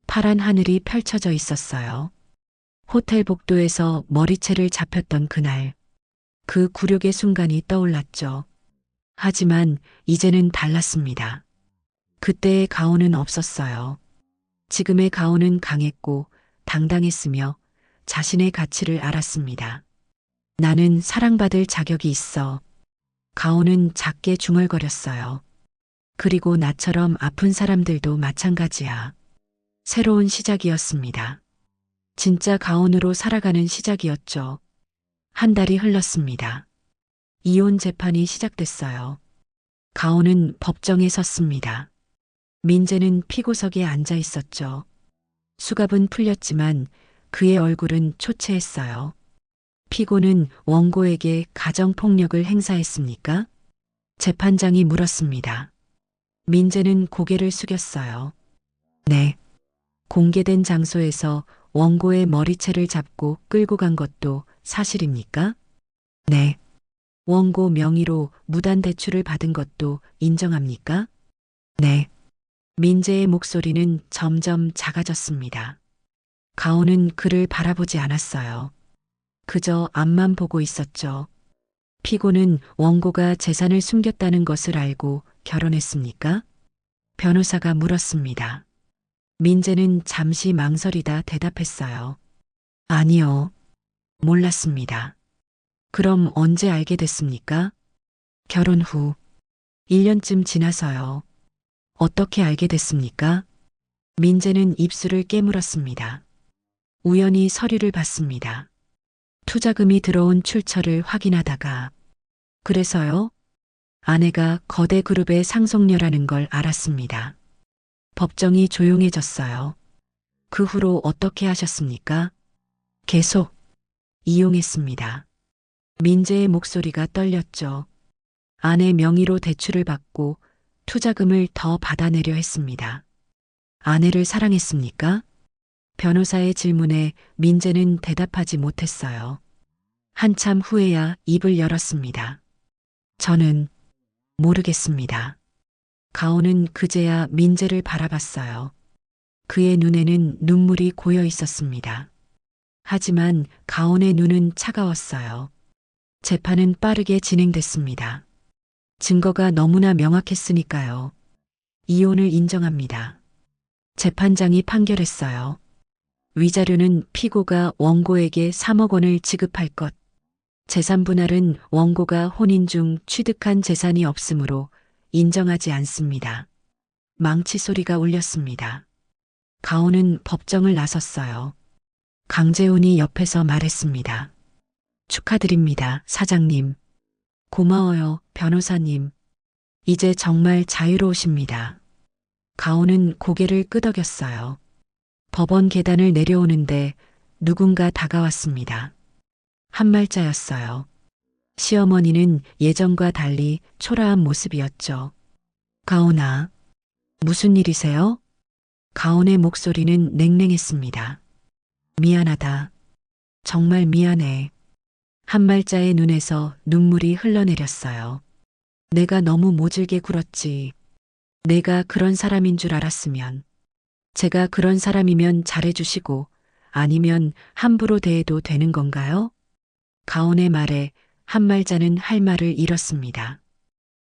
파란 하늘이 펼쳐져 있었어요. 호텔 복도에서 머리채를 잡혔던 그날, 그 굴욕의 순간이 떠올랐죠. 하지만 이제는 달랐습니다. 그때의 가온은 없었어요. 지금의 가온은 강했고 당당했으며 자신의 가치를 알았습니다. 나는 사랑받을 자격이 있어. 가온은 작게 중얼거렸어요. 그리고 나처럼 아픈 사람들도 마찬가지야. 새로운 시작이었습니다. 진짜 가온으로 살아가는 시작이었죠. 한 달이 흘렀습니다. 이혼 재판이 시작됐어요. 가온은 법정에 섰습니다. 민재는 피고석에 앉아 있었죠. 수갑은 풀렸지만 그의 얼굴은 초췌했어요. 피고는 원고에게 가정폭력을 행사했습니까? 재판장이 물었습니다. 민재는 고개를 숙였어요. 네. 공개된 장소에서 원고의 머리채를 잡고 끌고 간 것도 사실입니까? 네. 원고 명의로 무단 대출을 받은 것도 인정합니까? 네. 민재의 목소리는 점점 작아졌습니다. 가온은 그를 바라보지 않았어요. 그저 앞만 보고 있었죠. 피고는 원고가 재산을 숨겼다는 것을 알고 결혼했습니까? 변호사가 물었습니다. 민재는 잠시 망설이다 대답했어요. 아니요. 몰랐습니다. 그럼 언제 알게 됐습니까? 결혼 후 1년쯤 지나서요. 어떻게 알게 됐습니까? 민재는 입술을 깨물었습니다. 우연히 서류를 봤습니다. 투자금이 들어온 출처를 확인하다가 그래서요? 아내가 거대 그룹의 상속녀라는 걸 알았습니다. 법정이 조용해졌어요. 그 후로 어떻게 하셨습니까? 계속 이용했습니다. 민재의 목소리가 떨렸죠. 아내 명의로 대출을 받고 투자금을 더 받아내려 했습니다. 아내를 사랑했습니까? 변호사의 질문에 민재는 대답하지 못했어요. 한참 후에야 입을 열었습니다. 저는 모르겠습니다. 가온은 그제야 민재를 바라봤어요. 그의 눈에는 눈물이 고여 있었습니다. 하지만 가온의 눈은 차가웠어요. 재판은 빠르게 진행됐습니다. 증거가 너무나 명확했으니까요. 이혼을 인정합니다. 재판장이 판결했어요. 위자료는 피고가 원고에게 3억 원을 지급할 것. 재산 분할은 원고가 혼인 중 취득한 재산이 없으므로 인정하지 않습니다. 망치 소리가 울렸습니다. 가온은 법정을 나섰어요. 강재훈이 옆에서 말했습니다. 축하드립니다, 사장님. 고마워요, 변호사님. 이제 정말 자유로우십니다. 가온은 고개를 끄덕였어요. 법원 계단을 내려오는데 누군가 다가왔습니다. 한말자였어요. 시어머니는 예전과 달리 초라한 모습이었죠. 가온아, 무슨 일이세요? 가온의 목소리는 냉랭했습니다. 미안하다. 정말 미안해. 한말자의 눈에서 눈물이 흘러내렸어요. 내가 너무 모질게 굴었지. 내가 그런 사람인 줄 알았으면. 제가 그런 사람이면 잘해주시고 아니면 함부로 대해도 되는 건가요? 가온의 말에 한말자는 할 말을 잃었습니다.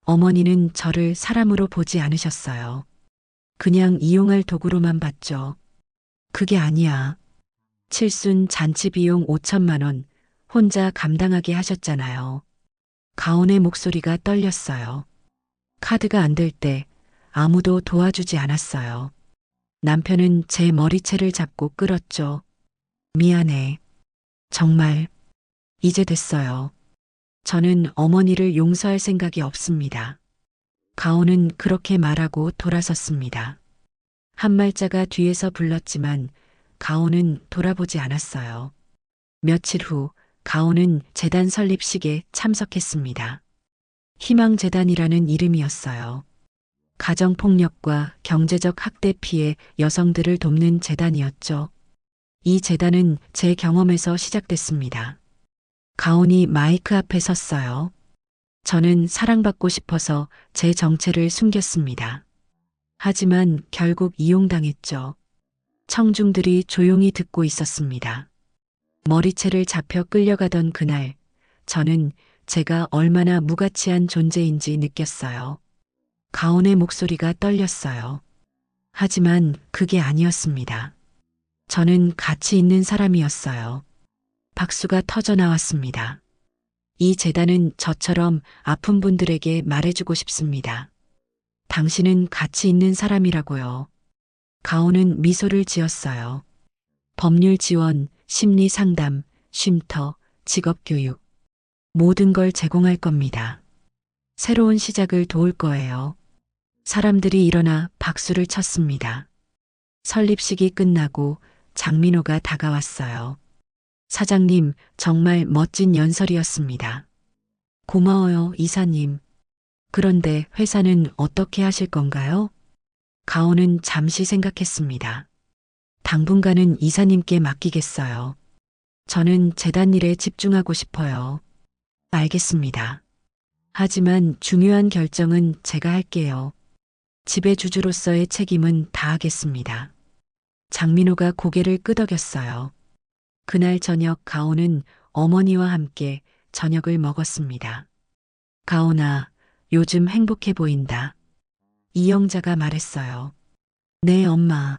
어머니는 저를 사람으로 보지 않으셨어요. 그냥 이용할 도구로만 봤죠. 그게 아니야. 칠순 잔치 비용 5천만 원 혼자 감당하게 하셨잖아요. 가온의 목소리가 떨렸어요. 카드가 안 될 때 아무도 도와주지 않았어요. 남편은 제 머리채를 잡고 끌었죠. 미안해. 정말. 이제 됐어요. 저는 어머니를 용서할 생각이 없습니다. 가온은 그렇게 말하고 돌아섰습니다. 한 말자가 뒤에서 불렀지만 가온은 돌아보지 않았어요. 며칠 후 가온은 재단 설립식에 참석했습니다. 희망재단이라는 이름이었어요. 가정폭력과 경제적 학대 피해 여성들을 돕는 재단이었죠. 이 재단은 제 경험에서 시작됐습니다. 가온이 마이크 앞에 섰어요. 저는 사랑받고 싶어서 제 정체를 숨겼습니다. 하지만 결국 이용당했죠. 청중들이 조용히 듣고 있었습니다. 머리채를 잡혀 끌려가던 그날, 저는 제가 얼마나 무가치한 존재인지 느꼈어요. 가온의 목소리가 떨렸어요. 하지만 그게 아니었습니다. 저는 가치 있는 사람이었어요. 박수가 터져 나왔습니다. 이 재단은 저처럼 아픈 분들에게 말해주고 싶습니다. 당신은 가치 있는 사람이라고요. 가온은 미소를 지었어요. 법률 지원, 심리 상담, 쉼터, 직업 교육. 모든 걸 제공할 겁니다. 새로운 시작을 도울 거예요. 사람들이 일어나 박수를 쳤습니다. 설립식이 끝나고 장민호가 다가왔어요. 사장님, 정말 멋진 연설이었습니다. 고마워요, 이사님. 그런데 회사는 어떻게 하실 건가요? 가온은 잠시 생각했습니다. 당분간은 이사님께 맡기겠어요. 저는 재단 일에 집중하고 싶어요. 알겠습니다. 하지만 중요한 결정은 제가 할게요. 지배주주로서의 책임은 다하겠습니다. 장민호가 고개를 끄덕였어요. 그날 저녁 가온은 어머니와 함께 저녁을 먹었습니다. 가온아, 요즘 행복해 보인다. 이영자가 말했어요. 네, 엄마.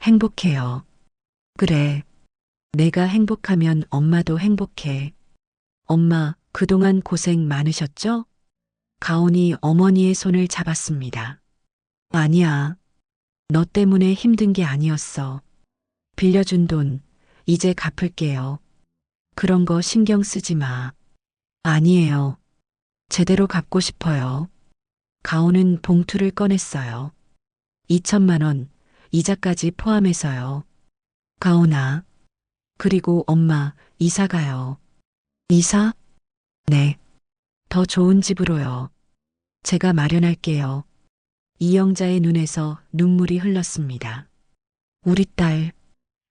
행복해요. 그래. 내가 행복하면 엄마도 행복해. 엄마, 그동안 고생 많으셨죠? 가온이 어머니의 손을 잡았습니다. 아니야. 너 때문에 힘든 게 아니었어. 빌려준 돈, 이제 갚을게요. 그런 거 신경 쓰지 마. 아니에요. 제대로 갚고 싶어요. 가온은 봉투를 꺼냈어요. 2천만 원, 이자까지 포함해서요. 가온아. 그리고 엄마, 이사 가요. 이사? 네. 더 좋은 집으로요. 제가 마련할게요. 이영자의 눈에서 눈물이 흘렀습니다. 우리 딸,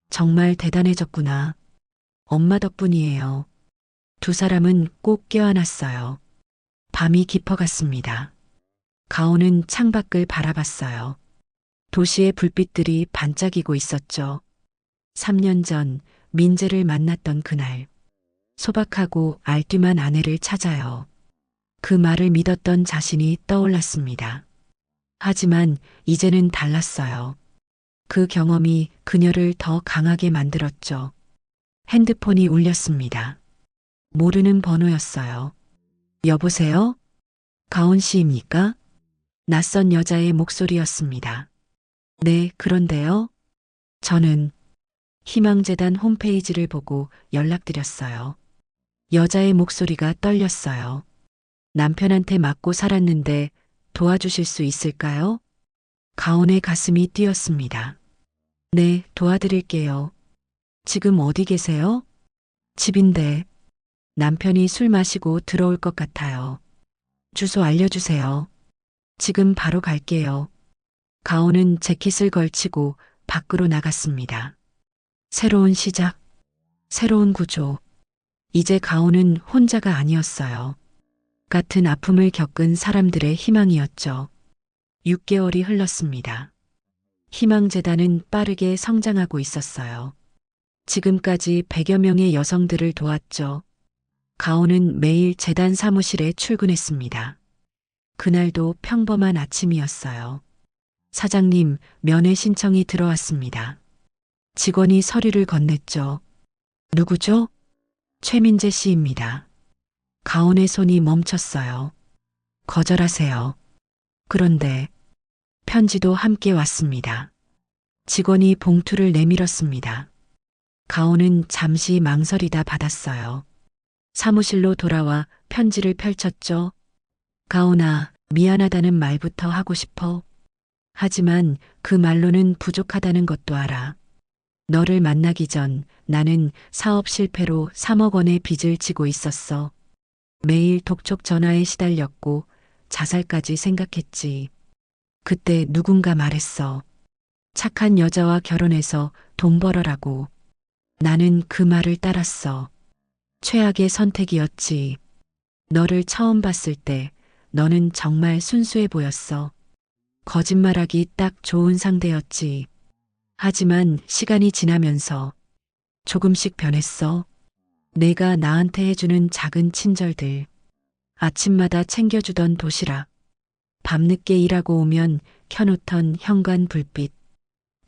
정말 대단해졌구나. 엄마 덕분이에요. 두 사람은 꼭 껴안았어요. 밤이 깊어갔습니다. 가온은 창밖을 바라봤어요. 도시의 불빛들이 반짝이고 있었죠. 3년 전 민재를 만났던 그날. 소박하고 알뜰한 아내를 찾아요. 그 말을 믿었던 자신이 떠올랐습니다. 하지만 이제는 달랐어요. 그 경험이 그녀를 더 강하게 만들었죠. 핸드폰이 울렸습니다. 모르는 번호였어요. 여보세요? 가온 씨입니까? 낯선 여자의 목소리였습니다. 네, 그런데요. 저는 희망재단 홈페이지를 보고 연락드렸어요. 여자의 목소리가 떨렸어요. 남편한테 맞고 살았는데 도와주실 수 있을까요? 가온의 가슴이 뛰었습니다. 네, 도와드릴게요. 지금 어디 계세요? 집인데 남편이 술 마시고 들어올 것 같아요. 주소 알려주세요. 지금 바로 갈게요. 가온은 재킷을 걸치고 밖으로 나갔습니다. 새로운 시작, 새로운 구조. 이제 가온은 혼자가 아니었어요. 같은 아픔을 겪은 사람들의 희망이었죠. 6개월이 흘렀습니다. 희망재단은 빠르게 성장하고 있었어요. 지금까지 100여 명의 여성들을 도왔죠. 가온은 매일 재단 사무실에 출근했습니다. 그날도 평범한 아침이었어요. 사장님, 면회 신청이 들어왔습니다. 직원이 서류를 건넸죠. 누구죠? 최민재 씨입니다. 가온의 손이 멈췄어요. 거절하세요. 그런데 편지도 함께 왔습니다. 직원이 봉투를 내밀었습니다. 가온은 잠시 망설이다 받았어요. 사무실로 돌아와 편지를 펼쳤죠. 가온아, 미안하다는 말부터 하고 싶어. 하지만 그 말로는 부족하다는 것도 알아. 너를 만나기 전 나는 사업 실패로 3억 원의 빚을 지고 있었어. 매일 독촉 전화에 시달렸고 자살까지 생각했지. 그때 누군가 말했어. 착한 여자와 결혼해서 돈 벌어라고. 나는 그 말을 따랐어. 최악의 선택이었지. 너를 처음 봤을 때 너는 정말 순수해 보였어. 거짓말하기 딱 좋은 상대였지. 하지만 시간이 지나면서 조금씩 변했어. 내가 나한테 해주는 작은 친절들. 아침마다 챙겨주던 도시락. 밤늦게 일하고 오면 켜놓던 현관 불빛.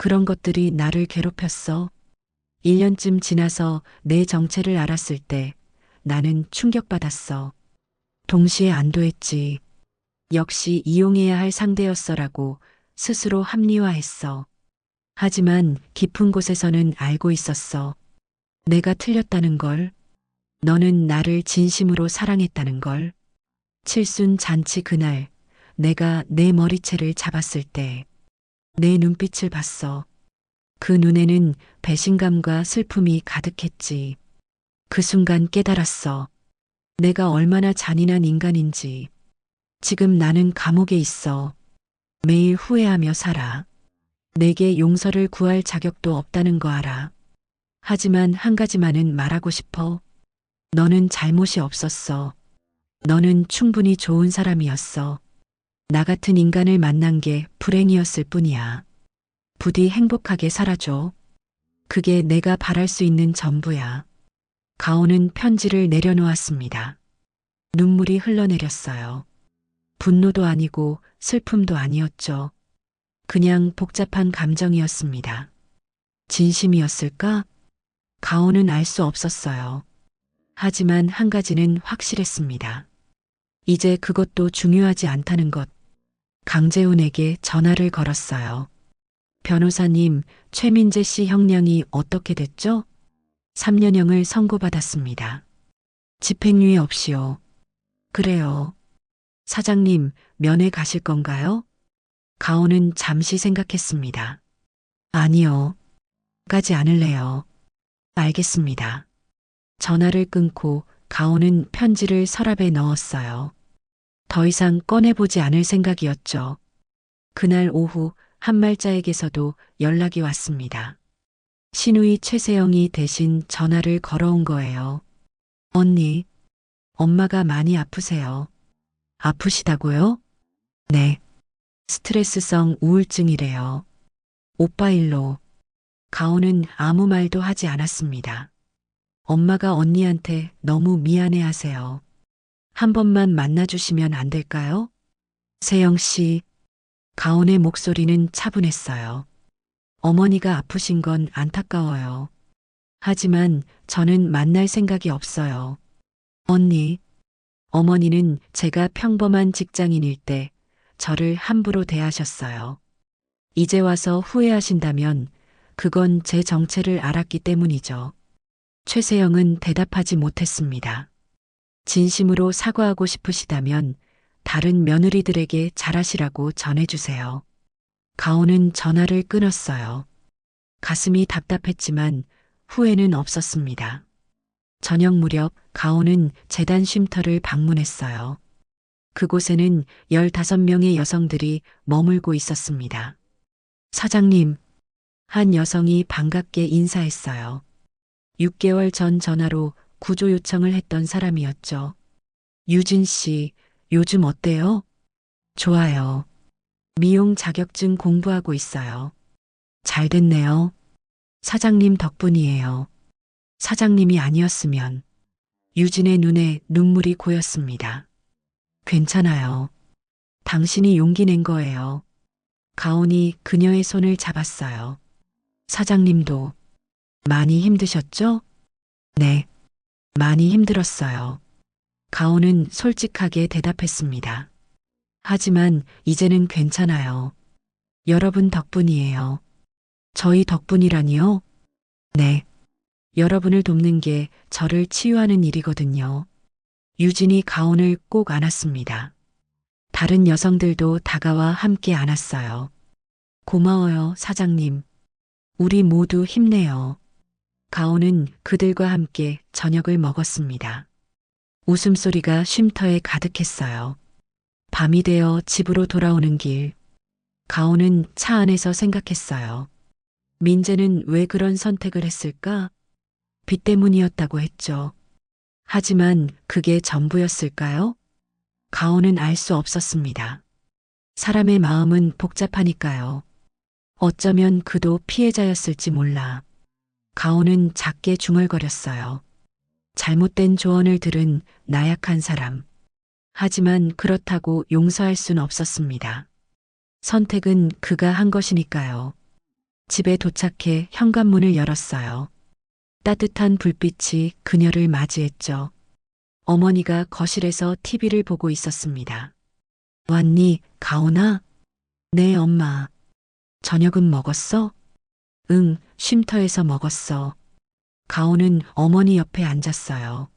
그런 것들이 나를 괴롭혔어. 1년쯤 지나서 내 정체를 알았을 때 나는 충격받았어. 동시에 안도했지. 역시 이용해야 할 상대였어라고 스스로 합리화했어. 하지만 깊은 곳에서는 알고 있었어. 내가 틀렸다는 걸. 너는 나를 진심으로 사랑했다는 걸. 칠순 잔치 그날 내가 내 머리채를 잡았을 때 내 눈빛을 봤어. 그 눈에는 배신감과 슬픔이 가득했지. 그 순간 깨달았어. 내가 얼마나 잔인한 인간인지. 지금 나는 감옥에 있어. 매일 후회하며 살아. 내게 용서를 구할 자격도 없다는 거 알아. 하지만 한 가지만은 말하고 싶어. 너는 잘못이 없었어. 너는 충분히 좋은 사람이었어. 나 같은 인간을 만난 게 불행이었을 뿐이야. 부디 행복하게 살아줘. 그게 내가 바랄 수 있는 전부야. 가온은 편지를 내려놓았습니다. 눈물이 흘러내렸어요. 분노도 아니고 슬픔도 아니었죠. 그냥 복잡한 감정이었습니다. 진심이었을까? 가온은 알 수 없었어요. 하지만 한 가지는 확실했습니다. 이제 그것도 중요하지 않다는 것. 강재훈에게 전화를 걸었어요. 변호사님, 최민재 씨 형량이 어떻게 됐죠? 3년형을 선고받았습니다. 집행유예 없이요. 그래요. 사장님, 면회 가실 건가요? 가온은 잠시 생각했습니다. 아니요. 가지 않을래요. 알겠습니다. 전화를 끊고 가온은 편지를 서랍에 넣었어요. 더 이상 꺼내보지 않을 생각이었죠. 그날 오후 한말자에게서도 연락이 왔습니다. 신우이 최세영이 대신 전화를 걸어온 거예요. 언니, 엄마가 많이 아프세요. 아프시다고요? 네. 스트레스성 우울증이래요. 오빠 일로. 가온은 아무 말도 하지 않았습니다. 엄마가 언니한테 너무 미안해 하세요. 한 번만 만나주시면 안 될까요? 세영 씨. 가온의 목소리는 차분했어요. 어머니가 아프신 건 안타까워요. 하지만 저는 만날 생각이 없어요. 언니, 어머니는 제가 평범한 직장인일 때 저를 함부로 대하셨어요. 이제 와서 후회하신다면 그건 제 정체를 알았기 때문이죠. 최세영은 대답하지 못했습니다. 진심으로 사과하고 싶으시다면 다른 며느리들에게 잘하시라고 전해주세요. 가온은 전화를 끊었어요. 가슴이 답답했지만 후회는 없었습니다. 저녁 무렵 가온은 재단 쉼터를 방문했어요. 그곳에는 15명의 여성들이 머물고 있었습니다. 사장님, 한 여성이 반갑게 인사했어요. 6개월 전 전화로 구조 요청을 했던 사람이었죠. 유진 씨, 요즘 어때요? 좋아요. 미용 자격증 공부하고 있어요. 잘 됐네요. 사장님 덕분이에요. 사장님이 아니었으면. 유진의 눈에 눈물이 고였습니다. 괜찮아요. 당신이 용기 낸 거예요. 가온이 그녀의 손을 잡았어요. 사장님도 많이 힘드셨죠? 네, 많이 힘들었어요. 가온은 솔직하게 대답했습니다. 하지만 이제는 괜찮아요. 여러분 덕분이에요. 저희 덕분이라니요? 네. 여러분을 돕는 게 저를 치유하는 일이거든요. 유진이 가온을 꼭 안았습니다. 다른 여성들도 다가와 함께 안았어요. 고마워요, 사장님. 우리 모두 힘내요. 가온은 그들과 함께 저녁을 먹었습니다. 웃음소리가 쉼터에 가득했어요. 밤이 되어 집으로 돌아오는 길. 가온은 차 안에서 생각했어요. 민재는 왜 그런 선택을 했을까? 빚 때문이었다고 했죠. 하지만 그게 전부였을까요? 가온은 알 수 없었습니다. 사람의 마음은 복잡하니까요. 어쩌면 그도 피해자였을지 몰라. 가온은 작게 중얼거렸어요. 잘못된 조언을 들은 나약한 사람. 하지만 그렇다고 용서할 순 없었습니다. 선택은 그가 한 것이니까요. 집에 도착해 현관문을 열었어요. 따뜻한 불빛이 그녀를 맞이했죠. 어머니가 거실에서 TV를 보고 있었습니다. 왔니, 가온아? 네, 엄마. 저녁은 먹었어? 응, 쉼터에서 먹었어. 가온은 어머니 옆에 앉았어요.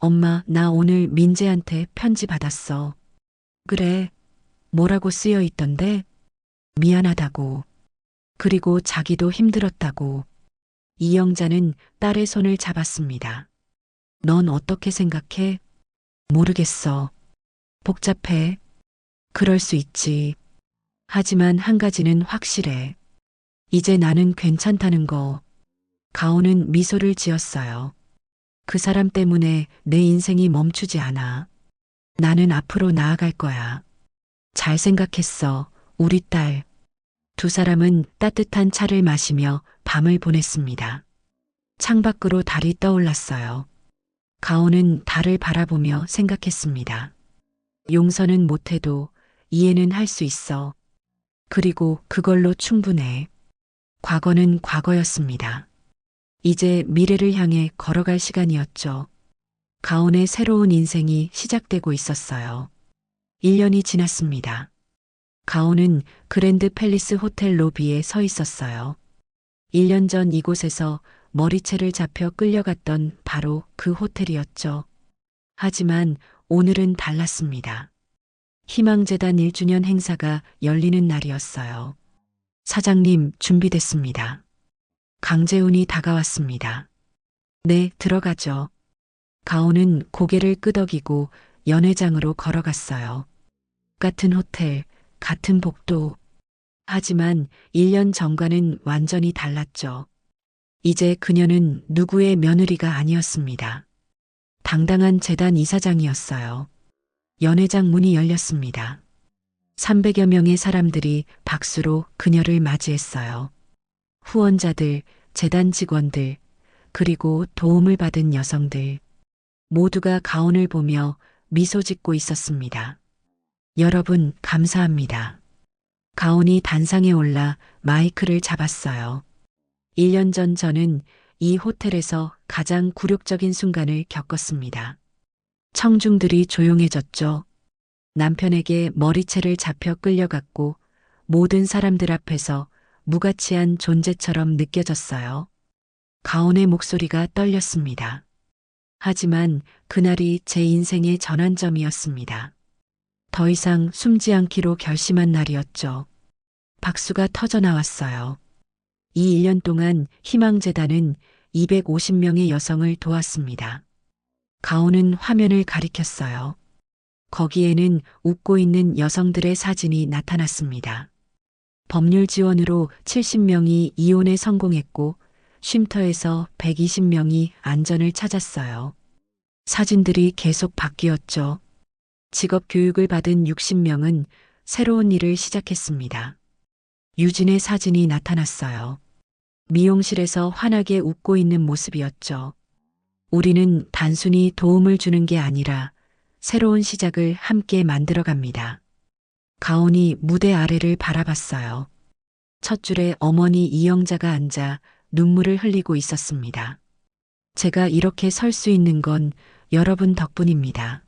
엄마, 나 오늘 민재한테 편지 받았어. 그래. 뭐라고 쓰여 있던데? 미안하다고. 그리고 자기도 힘들었다고. 이영자는 딸의 손을 잡았습니다. 넌 어떻게 생각해? 모르겠어. 복잡해. 그럴 수 있지. 하지만 한 가지는 확실해. 이제 나는 괜찮다는 거. 가온은 미소를 지었어요. 그 사람 때문에 내 인생이 멈추지 않아. 나는 앞으로 나아갈 거야. 잘 생각했어, 우리 딸. 두 사람은 따뜻한 차를 마시며 밤을 보냈습니다. 창밖으로 달이 떠올랐어요. 가온은 달을 바라보며 생각했습니다. 용서는 못해도 이해는 할 수 있어. 그리고 그걸로 충분해. 과거는 과거였습니다. 이제 미래를 향해 걸어갈 시간이었죠. 가온의 새로운 인생이 시작되고 있었어요. 1년이 지났습니다. 가온은 그랜드 팰리스 호텔 로비에 서 있었어요. 1년 전 이곳에서 머리채를 잡혀 끌려갔던 바로 그 호텔이었죠. 하지만 오늘은 달랐습니다. 희망재단 1주년 행사가 열리는 날이었어요. 사장님, 준비됐습니다. 강재훈이 다가왔습니다. 네, 들어가죠. 가온은 고개를 끄덕이고 연회장으로 걸어갔어요. 같은 호텔, 같은 복도. 하지만 1년 전과는 완전히 달랐죠. 이제 그녀는 누구의 며느리가 아니었습니다. 당당한 재단 이사장이었어요. 연회장 문이 열렸습니다. 300여 명의 사람들이 박수로 그녀를 맞이했어요. 후원자들, 재단 직원들, 그리고 도움을 받은 여성들. 모두가 가온을 보며 미소 짓고 있었습니다. 여러분, 감사합니다. 가온이 단상에 올라 마이크를 잡았어요. 1년 전 저는 이 호텔에서 가장 굴욕적인 순간을 겪었습니다. 청중들이 조용해졌죠. 남편에게 머리채를 잡혀 끌려갔고 모든 사람들 앞에서 무가치한 존재처럼 느껴졌어요. 가온의 목소리가 떨렸습니다. 하지만 그날이 제 인생의 전환점이었습니다. 더 이상 숨지 않기로 결심한 날이었죠. 박수가 터져 나왔어요. 이 1년 동안 희망재단은 250명의 여성을 도왔습니다. 가온은 화면을 가리켰어요. 거기에는 웃고 있는 여성들의 사진이 나타났습니다. 법률 지원으로 70명이 이혼에 성공했고 쉼터에서 120명이 안전을 찾았어요. 사진들이 계속 바뀌었죠. 직업 교육을 받은 60명은 새로운 일을 시작했습니다. 유진의 사진이 나타났어요. 미용실에서 환하게 웃고 있는 모습이었죠. 우리는 단순히 도움을 주는 게 아니라 새로운 시작을 함께 만들어갑니다. 가온이 무대 아래를 바라봤어요. 첫 줄에 어머니 이영자가 앉아 눈물을 흘리고 있었습니다. 제가 이렇게 설 수 있는 건 여러분 덕분입니다.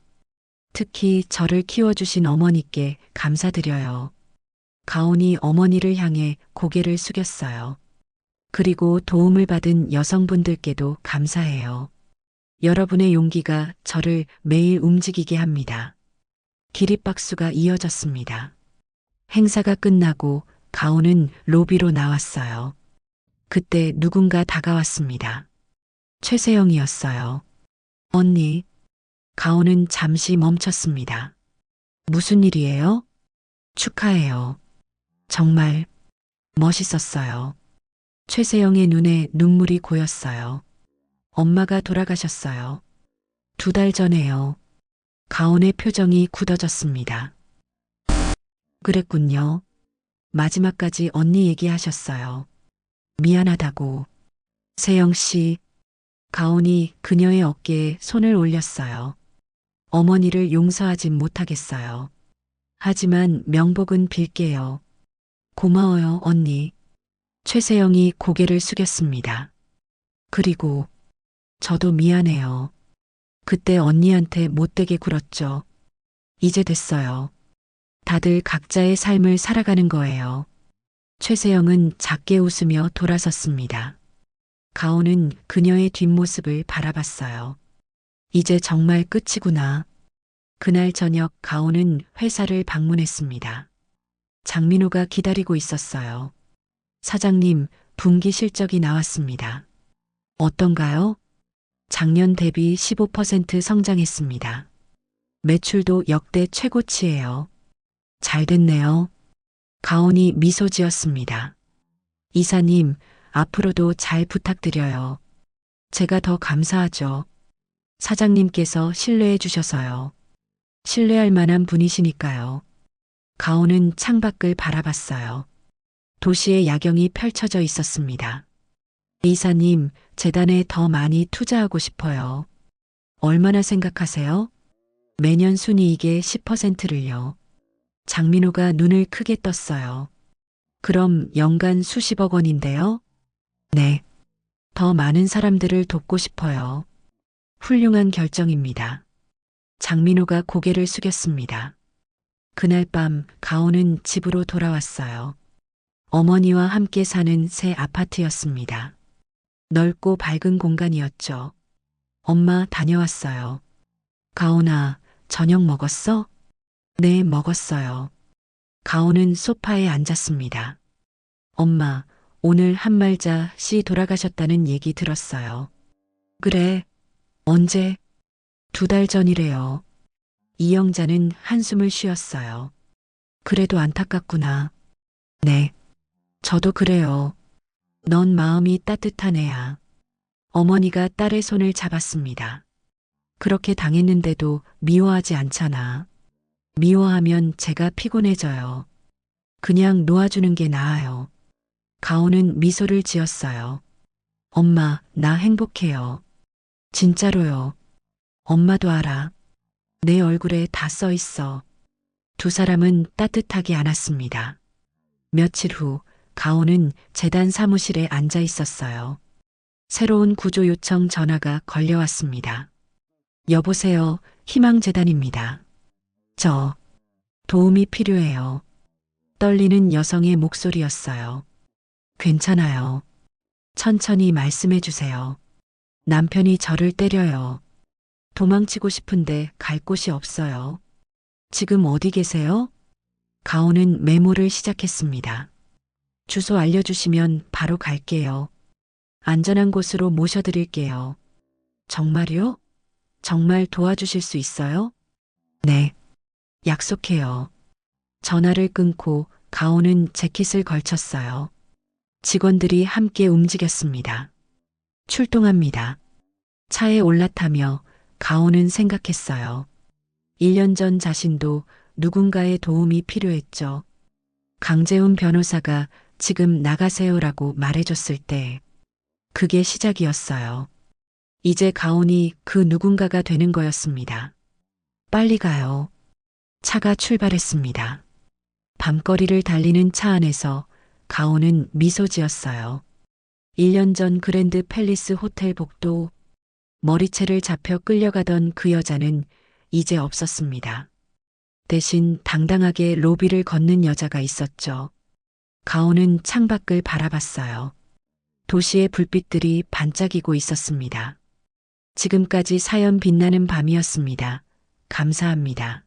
특히 저를 키워주신 어머니께 감사드려요. 가온이 어머니를 향해 고개를 숙였어요. 그리고 도움을 받은 여성분들께도 감사해요. 여러분의 용기가 저를 매일 움직이게 합니다. 기립박수가 이어졌습니다. 행사가 끝나고 가온은 로비로 나왔어요. 그때 누군가 다가왔습니다. 최세영이었어요. 언니. 가온은 잠시 멈췄습니다. 무슨 일이에요? 축하해요. 정말 멋있었어요. 최세영의 눈에 눈물이 고였어요. 엄마가 돌아가셨어요. 2달 전에요. 가온의 표정이 굳어졌습니다. 그랬군요. 마지막까지 언니 얘기하셨어요. 미안하다고. 세영 씨. 가온이 그녀의 어깨에 손을 올렸어요. 어머니를 용서하진 못하겠어요. 하지만 명복은 빌게요. 고마워요, 언니. 최세영이 고개를 숙였습니다. 그리고 저도 미안해요. 그때 언니한테 못되게 굴었죠. 이제 됐어요. 다들 각자의 삶을 살아가는 거예요. 최세영은 작게 웃으며 돌아섰습니다. 가온은 그녀의 뒷모습을 바라봤어요. 이제 정말 끝이구나. 그날 저녁 가온은 회사를 방문했습니다. 장민호가 기다리고 있었어요. 사장님, 분기 실적이 나왔습니다. 어떤가요? 작년 대비 15% 성장했습니다. 매출도 역대 최고치예요. 잘 됐네요. 가온이 미소 지었습니다. 이사님, 앞으로도 잘 부탁드려요. 제가 더 감사하죠. 사장님께서 신뢰해 주셔서요. 신뢰할 만한 분이시니까요. 가온은 창밖을 바라봤어요. 도시의 야경이 펼쳐져 있었습니다. 이사님, 재단에 더 많이 투자하고 싶어요. 얼마나 생각하세요? 매년 순이익의 10%를요. 장민호가 눈을 크게 떴어요. 그럼 연간 수십억 원인데요? 네. 더 많은 사람들을 돕고 싶어요. 훌륭한 결정입니다. 장민호가 고개를 숙였습니다. 그날 밤 가온은 집으로 돌아왔어요. 어머니와 함께 사는 새 아파트였습니다. 넓고 밝은 공간이었죠. 엄마 다녀왔어요. 가온아, 저녁 먹었어? 네, 먹었어요. 가온은 소파에 앉았습니다. 엄마, 오늘 한말자 씨 돌아가셨다는 얘기 들었어요. 그래. 언제? 2달 전이래요. 이영자는 한숨을 쉬었어요. 그래도 안타깝구나. 네. 저도 그래요. 넌 마음이 따뜻한 애야. 어머니가 딸의 손을 잡았습니다. 그렇게 당했는데도 미워하지 않잖아. 미워하면 제가 피곤해져요. 그냥 놓아주는 게 나아요. 가온은 미소를 지었어요. 엄마, 나 행복해요. 진짜로요. 엄마도 알아. 내 얼굴에 다 써 있어. 2 사람은 따뜻하게 안았습니다. 며칠 후 가온은 재단 사무실에 앉아 있었어요. 새로운 구조 요청 전화가 걸려왔습니다. 여보세요, 희망재단입니다. 저 도움이 필요해요. 떨리는 여성의 목소리였어요. 괜찮아요. 천천히 말씀해 주세요. 남편이 저를 때려요. 도망치고 싶은데 갈 곳이 없어요. 지금 어디 계세요? 가온은 메모를 시작했습니다. 주소 알려주시면 바로 갈게요. 안전한 곳으로 모셔드릴게요. 정말요? 정말 도와주실 수 있어요? 네. 약속해요. 전화를 끊고 가온은 재킷을 걸쳤어요. 직원들이 함께 움직였습니다. 출동합니다. 차에 올라타며 가온은 생각했어요. 1년 전 자신도 누군가의 도움이 필요했죠. 강재훈 변호사가 지금 나가세요라고 말해줬을 때 그게 시작이었어요. 이제 가온이 그 누군가가 되는 거였습니다. 빨리 가요. 차가 출발했습니다. 밤거리를 달리는 차 안에서 가온은 미소 지었어요. 1년 전 그랜드 팰리스 호텔 복도 머리채를 잡혀 끌려가던 그 여자는 이제 없었습니다. 대신 당당하게 로비를 걷는 여자가 있었죠. 가온은 창밖을 바라봤어요. 도시의 불빛들이 반짝이고 있었습니다. 지금까지 사연 빛나는 밤이었습니다. 감사합니다.